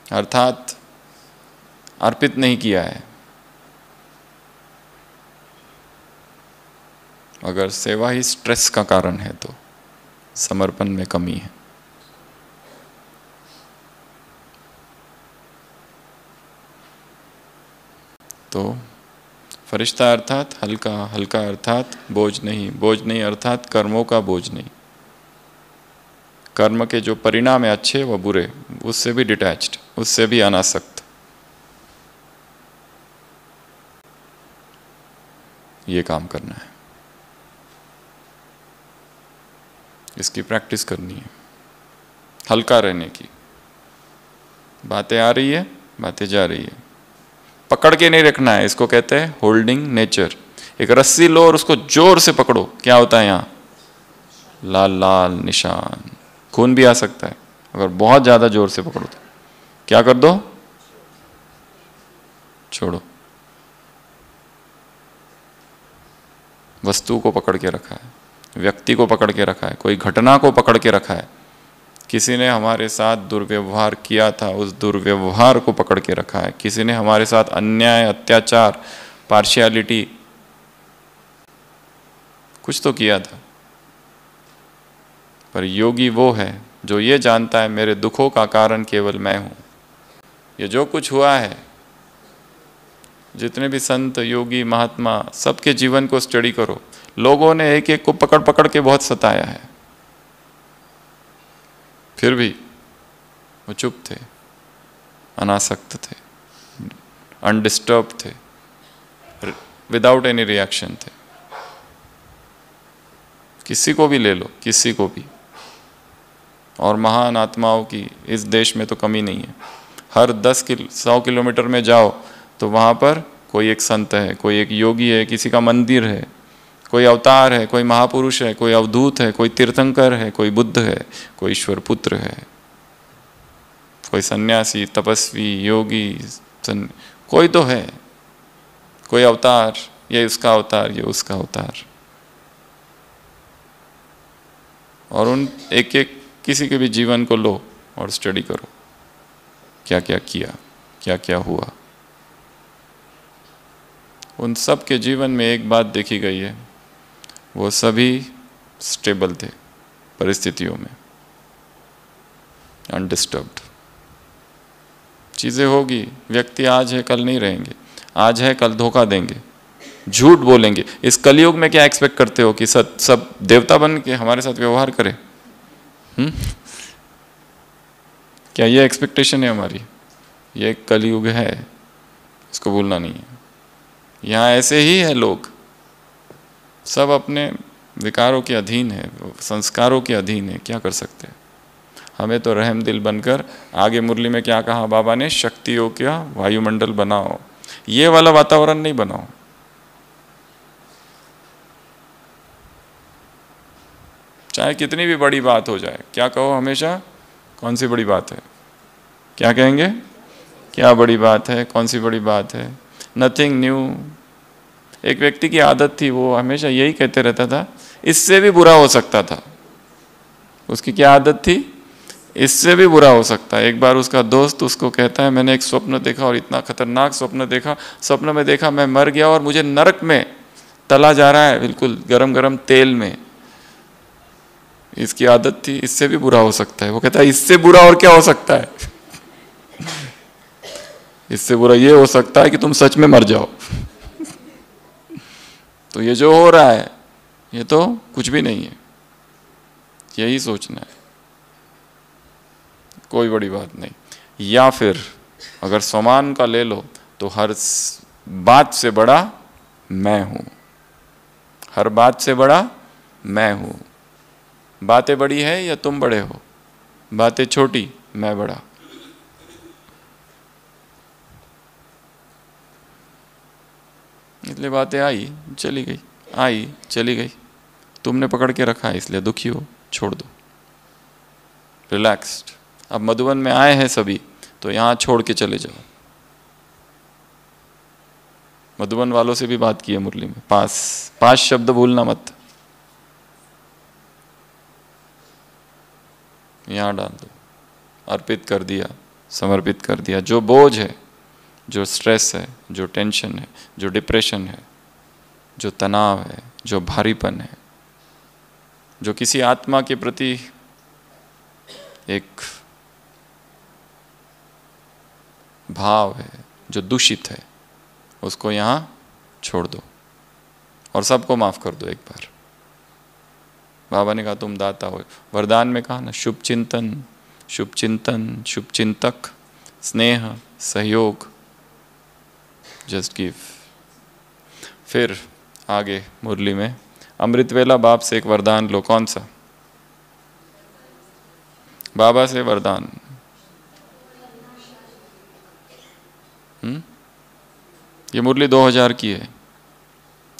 अर्थात अर्पित नहीं किया है। अगर सेवा ही स्ट्रेस का कारण है तो समर्पण में कमी है। तो फरिश्ता अर्थात हल्का, हल्का अर्थात बोझ नहीं, बोझ नहीं अर्थात कर्मों का बोझ नहीं, कर्म के जो परिणाम है अच्छे व बुरे, उससे भी डिटैच्ड, उससे भी अनासक्त। ये काम करना है, इसकी प्रैक्टिस करनी है, हल्का रहने की। बातें आ रही है, बातें जा रही है, पकड़ के नहीं रखना है, इसको कहते हैं होल्डिंग नेचर। एक रस्सी लो और उसको जोर से पकड़ो, क्या होता है यहाँ? लाल लाल निशान, खून भी आ सकता है। अगर बहुत ज्यादा जोर से पकड़ो तो क्या कर दो? छोड़ो। वस्तु को पकड़ के रखा है, व्यक्ति को पकड़ के रखा है, कोई घटना को पकड़ के रखा है, किसी ने हमारे साथ दुर्व्यवहार किया था, उस दुर्व्यवहार को पकड़ के रखा है, किसी ने हमारे साथ अन्याय, अत्याचार, पार्शियलिटी, कुछ तो किया था। पर योगी वो है जो ये जानता है मेरे दुखों का कारण केवल मैं हूं। ये जो कुछ हुआ है, जितने भी संत, योगी, महात्मा, सबके जीवन को स्टडी करो, लोगों ने एक एक को पकड़ पकड़ के बहुत सताया है, फिर भी वो चुप थे, अनासक्त थे, अनडिस्टर्ब थे, विदाउट एनी रिएक्शन थे। किसी को भी ले लो, किसी को भी। और महान आत्माओं की इस देश में तो कमी नहीं है। हर 100 किलोमीटर में जाओ तो वहाँ पर कोई एक संत है, कोई एक योगी है, किसी का मंदिर है, कोई अवतार है, कोई महापुरुष है, कोई अवधूत है, कोई तीर्थंकर है, कोई बुद्ध है, कोई ईश्वर पुत्र है, कोई सन्यासी, तपस्वी, योगी, कोई तो है, कोई अवतार, ये उसका अवतार, ये उसका अवतार। और उन एक एक किसी के भी जीवन को लो और स्टडी करो, क्या क्या किया, क्या क्या हुआ। उन सब के जीवन में एक बात देखी गई है, वो सभी स्टेबल थे परिस्थितियों में, अनडिस्टर्ब्ड। चीज़ें होगी, व्यक्ति आज है कल नहीं रहेंगे, आज है कल धोखा देंगे, झूठ बोलेंगे। इस कलयुग में क्या एक्सपेक्ट करते हो कि सब देवता बन के हमारे साथ व्यवहार करे? क्या ये एक्सपेक्टेशन है हमारी? ये कलयुग है, इसको भूलना नहीं है। यहाँ ऐसे ही है, लोग सब अपने विकारों के अधीन है, संस्कारों के अधीन है, क्या कर सकते हैं। हमें तो रहम दिल बनकर, आगे मुरली में क्या कहा बाबा ने, शक्तियों का वायुमंडल बनाओ, ये वाला वातावरण नहीं बनाओ। चाहे कितनी भी बड़ी बात हो जाए, क्या कहो हमेशा? कौन सी बड़ी बात है? क्या कहेंगे? क्या बड़ी बात है? कौन सी बड़ी बात है? Nothing new. एक व्यक्ति की आदत थी, वो हमेशा यही कहते रहता था, इससे भी बुरा हो सकता था। उसकी क्या आदत थी? इससे भी बुरा हो सकता है। एक बार उसका दोस्त उसको कहता है मैंने एक स्वप्न देखा और इतना खतरनाक स्वप्न देखा, स्वप्न में देखा मैं मर गया और मुझे नरक में तला जा रहा है, बिल्कुल गरम गरम तेल में। इसकी आदत थी, इससे भी बुरा हो सकता है। वो कहता है इससे बुरा और क्या हो सकता है? इससे बुरा ये हो सकता है कि तुम सच में मर जाओ। तो ये जो हो रहा है ये तो कुछ भी नहीं है, यही सोचना है, कोई बड़ी बात नहीं। या फिर अगर समान का ले लो तो हर बात से बड़ा मैं हूं, हर बात से बड़ा मैं हूं। बातें बड़ी है या तुम बड़े हो? बातें छोटी, मैं बड़ा। इसलिए बातें आई चली गई, आई चली गई, तुमने पकड़ के रखा है इसलिए दुखी हो, छोड़ दो, रिलैक्स्ड। अब मधुबन में आए हैं सभी तो यहां छोड़ के चले जाओ। मधुबन वालों से भी बात की है मुरली में, पांच शब्द भूलना मत, यहां डाल दो। अर्पित कर दिया, समर्पित कर दिया। जो बोझ है, जो स्ट्रेस है, जो टेंशन है, जो डिप्रेशन है, जो तनाव है, जो भारीपन है, जो किसी आत्मा के प्रति एक भाव है जो दूषित है, उसको यहां छोड़ दो और सबको माफ कर दो एक बार। बाबा ने कहा तुम दाता हो। वरदान में कहा ना, शुभ चिंतन, शुभ चिंतन, शुभ चिंतक, स्नेह, सहयोग, जस्ट गिव। फिर आगे मुरली में अमृत वेला बाप से एक वरदान लो। कौन सा? बाबा से वरदान। ये मुरली 2000 की है।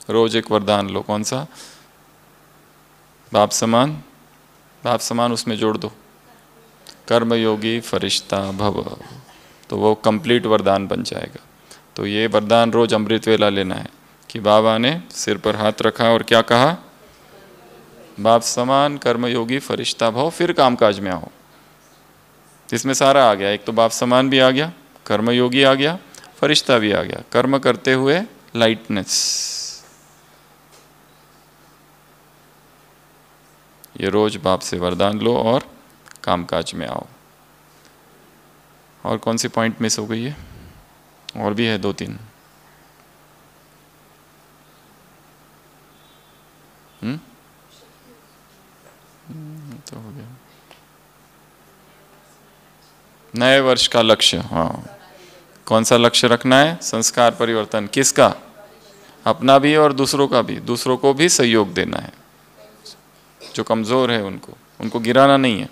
रोज एक वरदान लो। कौन सा? बाप समान, बाप समान उसमें जोड़ दो, कर्मयोगी फरिश्ता भव, तो वो कंप्लीट वरदान बन जाएगा। तो ये वरदान रोज अमृत वेला लेना है कि बाबा ने सिर पर हाथ रखा और क्या कहा? बाप समान, कर्मयोगी फरिश्ता भव, फिर कामकाज में आओ। इसमें सारा आ गया, एक तो बाप समान भी आ गया, कर्मयोगी आ गया, फरिश्ता भी आ गया। कर्म करते हुए लाइटनेस। ये रोज बाप से वरदान लो और कामकाज में आओ। और कौन सी पॉइंट मिस हो गई है? और भी है 2-3। तो हो गया। नए वर्ष का लक्ष्य, हाँ, कौन सा लक्ष्य रखना है? संस्कार परिवर्तन। किसका? अपना भी और दूसरों का भी। दूसरों को भी सहयोग देना है, जो कमजोर है उनको गिराना नहीं है।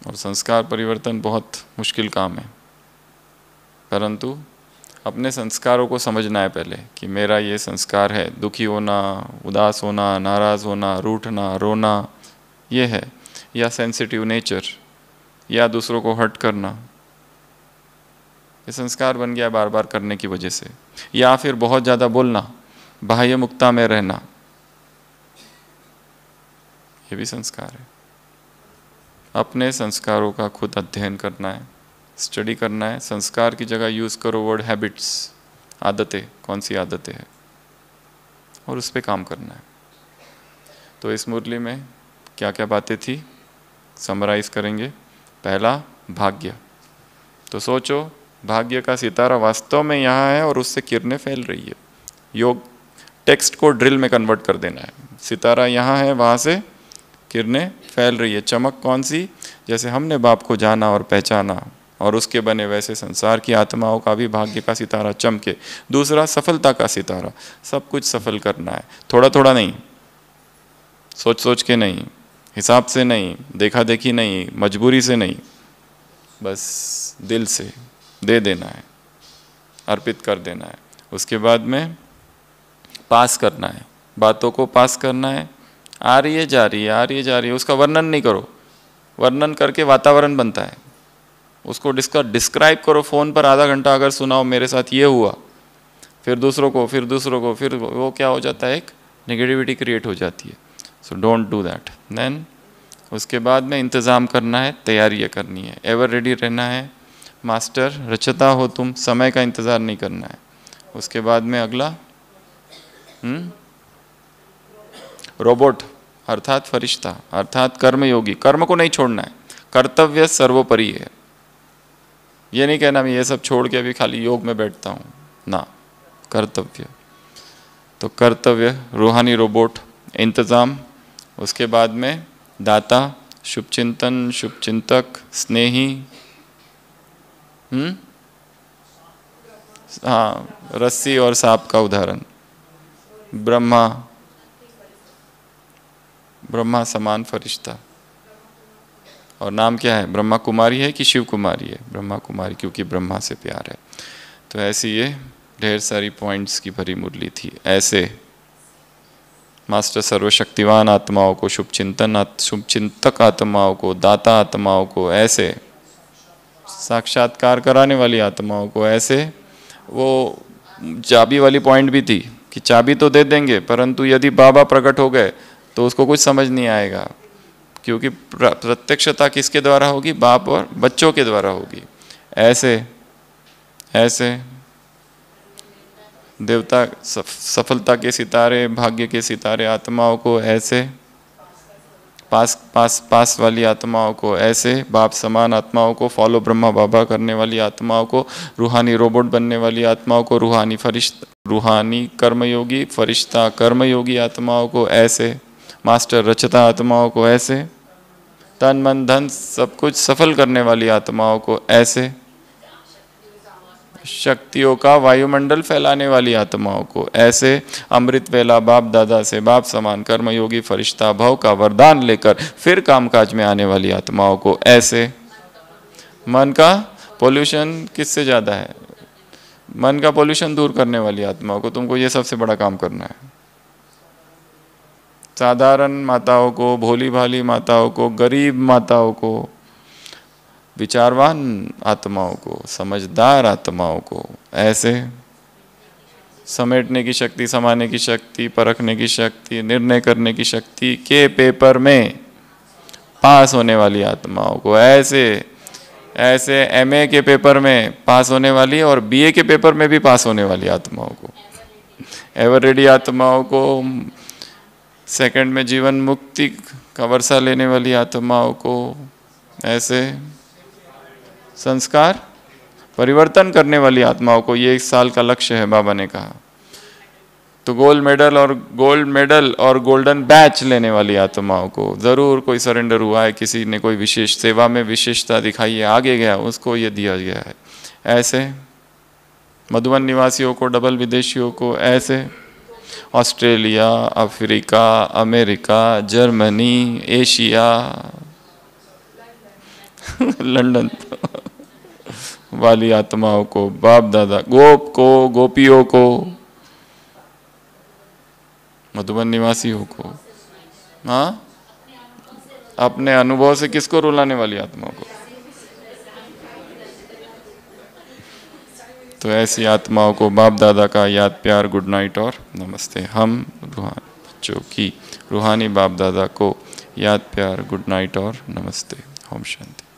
और संस्कार परिवर्तन बहुत मुश्किल काम है, परंतु अपने संस्कारों को समझना है पहले कि मेरा ये संस्कार है। दुखी होना, उदास होना, नाराज होना, रूठना, रोना, ये है। या सेंसिटिव नेचर, या दूसरों को हर्ट करना, ये संस्कार बन गया बार बार करने की वजह से। या फिर बहुत ज़्यादा बोलना, बाह्य मुक्ता में रहना, ये भी संस्कार है। अपने संस्कारों का खुद अध्ययन करना है, स्टडी करना है। संस्कार की जगह यूज़ करो वर्ड हैबिट्स, आदतें, कौन सी आदतें हैं, और उस पर काम करना है। तो इस मुरली में क्या क्या बातें थी, समराइज करेंगे। पहला, भाग्य। तो सोचो, भाग्य का सितारा वास्तव में यहाँ है और उससे किरणें फैल रही है। योग टेक्स्ट को ड्रिल में कन्वर्ट कर देना है। सितारा यहाँ है, वहाँ से किरणें फैल रही है। चमक कौन सी? जैसे हमने बाप को जाना और पहचाना और उसके बने, वैसे संसार की आत्माओं का भी भाग्य का सितारा चमके। दूसरा, सफलता का सितारा। सब कुछ सफल करना है, थोड़ा थोड़ा नहीं, सोच सोच के नहीं, हिसाब से नहीं, देखा देखी नहीं, मजबूरी से नहीं, बस दिल से दे देना है, अर्पित कर देना है। उसके बाद में पास करना है, बातों को पास करना है। आ रही है, जा रही है, आ रही है, जा रही है, उसका वर्णन नहीं करो। वर्णन करके वातावरण बनता है, उसको डिस्क्राइब करो। फ़ोन पर आधा घंटा अगर सुनाओ मेरे साथ ये हुआ, फिर दूसरों को, फिर दूसरों को, फिर वो क्या हो जाता है? एक नेगेटिविटी क्रिएट हो जाती है। So don't do that. Then उसके बाद में इंतज़ाम करना है, तैयारियाँ करनी है, एवर रेडी रहना है। मास्टर रचता हो तुम, समय का इंतज़ार नहीं करना है। उसके बाद में अगला रोबोट अर्थात फरिश्ता अर्थात कर्मयोगी। कर्म को नहीं छोड़ना है, कर्तव्य सर्वोपरि है। ये नहीं कहना मैं ये सब छोड़ के अभी खाली योग में बैठता हूँ ना, कर्तव्य। तो कर्तव्य, रूहानी रोबोट, इंतज़ाम। उसके बाद में दाता, शुभचिंतन, शुभचिंतक, स्नेही। हाँ, रस्सी और सांप का उदाहरण। ब्रह्मा, ब्रह्मा समान फरिश्ता। और नाम क्या है? ब्रह्मा कुमारी है कि शिव कुमारी है? ब्रह्मा कुमारी, क्योंकि ब्रह्मा से प्यार है। तो ऐसी ये ढेर सारी पॉइंट्स की भरी मुरली थी। ऐसे मास्टर सर्वशक्तिवान आत्माओं को, शुभचिंतक आत्माओं को, दाता आत्माओं को, ऐसे साक्षात्कार कराने वाली आत्माओं को, ऐसे वो चाबी वाली पॉइंट भी थी कि चाबी तो दे देंगे, परंतु यदि बाबा प्रकट हो गए तो उसको कुछ समझ नहीं आएगा, क्योंकि प्रत्यक्षता किसके द्वारा होगी? बाप और बच्चों के द्वारा होगी। ऐसे ऐसे देवता, सफलता के सितारे, भाग्य के सितारे आत्माओं को, ऐसे पास वाली आत्माओं को, ऐसे बाप समान आत्माओं को, फॉलो ब्रह्मा बाबा करने वाली आत्माओं को, रूहानी रोबोट बनने वाली आत्माओं को, रूहानी कर्मयोगी फरिश्ता कर्मयोगी आत्माओं को, ऐसे मास्टर रचता आत्माओं को, ऐसे तन मन धन सब कुछ सफल करने वाली आत्माओं को, ऐसे शक्तियों का वायुमंडल फैलाने वाली आत्माओं को, ऐसे अमृत वेला बाप दादा से बाप समान कर्मयोगी फरिश्ता भव का वरदान लेकर फिर कामकाज में आने वाली आत्माओं को, ऐसे मन का पोल्यूशन किससे ज़्यादा है? मन का पोल्यूशन दूर करने वाली आत्माओं को। तुमको ये सबसे बड़ा काम करना है। साधारण माताओं को, भोली भाली माताओं को, गरीब माताओं को, विचारवान आत्माओं को, समझदार आत्माओं को, ऐसे समेटने की शक्ति, समाने की शक्ति, परखने की शक्ति, निर्णय करने की शक्ति के पेपर में पास होने वाली आत्माओं को, ऐसे एमए के पेपर में पास होने वाली और बीए के पेपर में भी पास होने वाली आत्माओं को, एवर रेडी आत्माओं को, सेकंड में जीवन मुक्ति का वर्षा लेने वाली आत्माओं को, ऐसे संस्कार परिवर्तन करने वाली आत्माओं को। ये 1 साल का लक्ष्य है, बाबा ने कहा। तो गोल्ड मेडल और गोल्डन बैच लेने वाली आत्माओं को, जरूर कोई सरेंडर हुआ है, किसी ने कोई विशेष सेवा में विशेषता दिखाई है, आगे गया, उसको ये दिया गया है। ऐसे मधुबन निवासियों को, डबल विदेशियों को, ऐसे Australia, Africa, America, Germany, Asia, London वाली आत्माओं को, बाप दादा, गोप को, गोपियों को, मधुबन निवासियों को, हाँ, अपने अनुभव से किसको रुलाने वाली आत्माओं को। तो ऐसी आत्माओं को बाप दादा का याद, प्यार, गुड नाइट और नमस्ते। हम रूहानी बच्चों की रूहानी बाप दादा को याद, प्यार, गुड नाइट और नमस्ते। ओम शांति।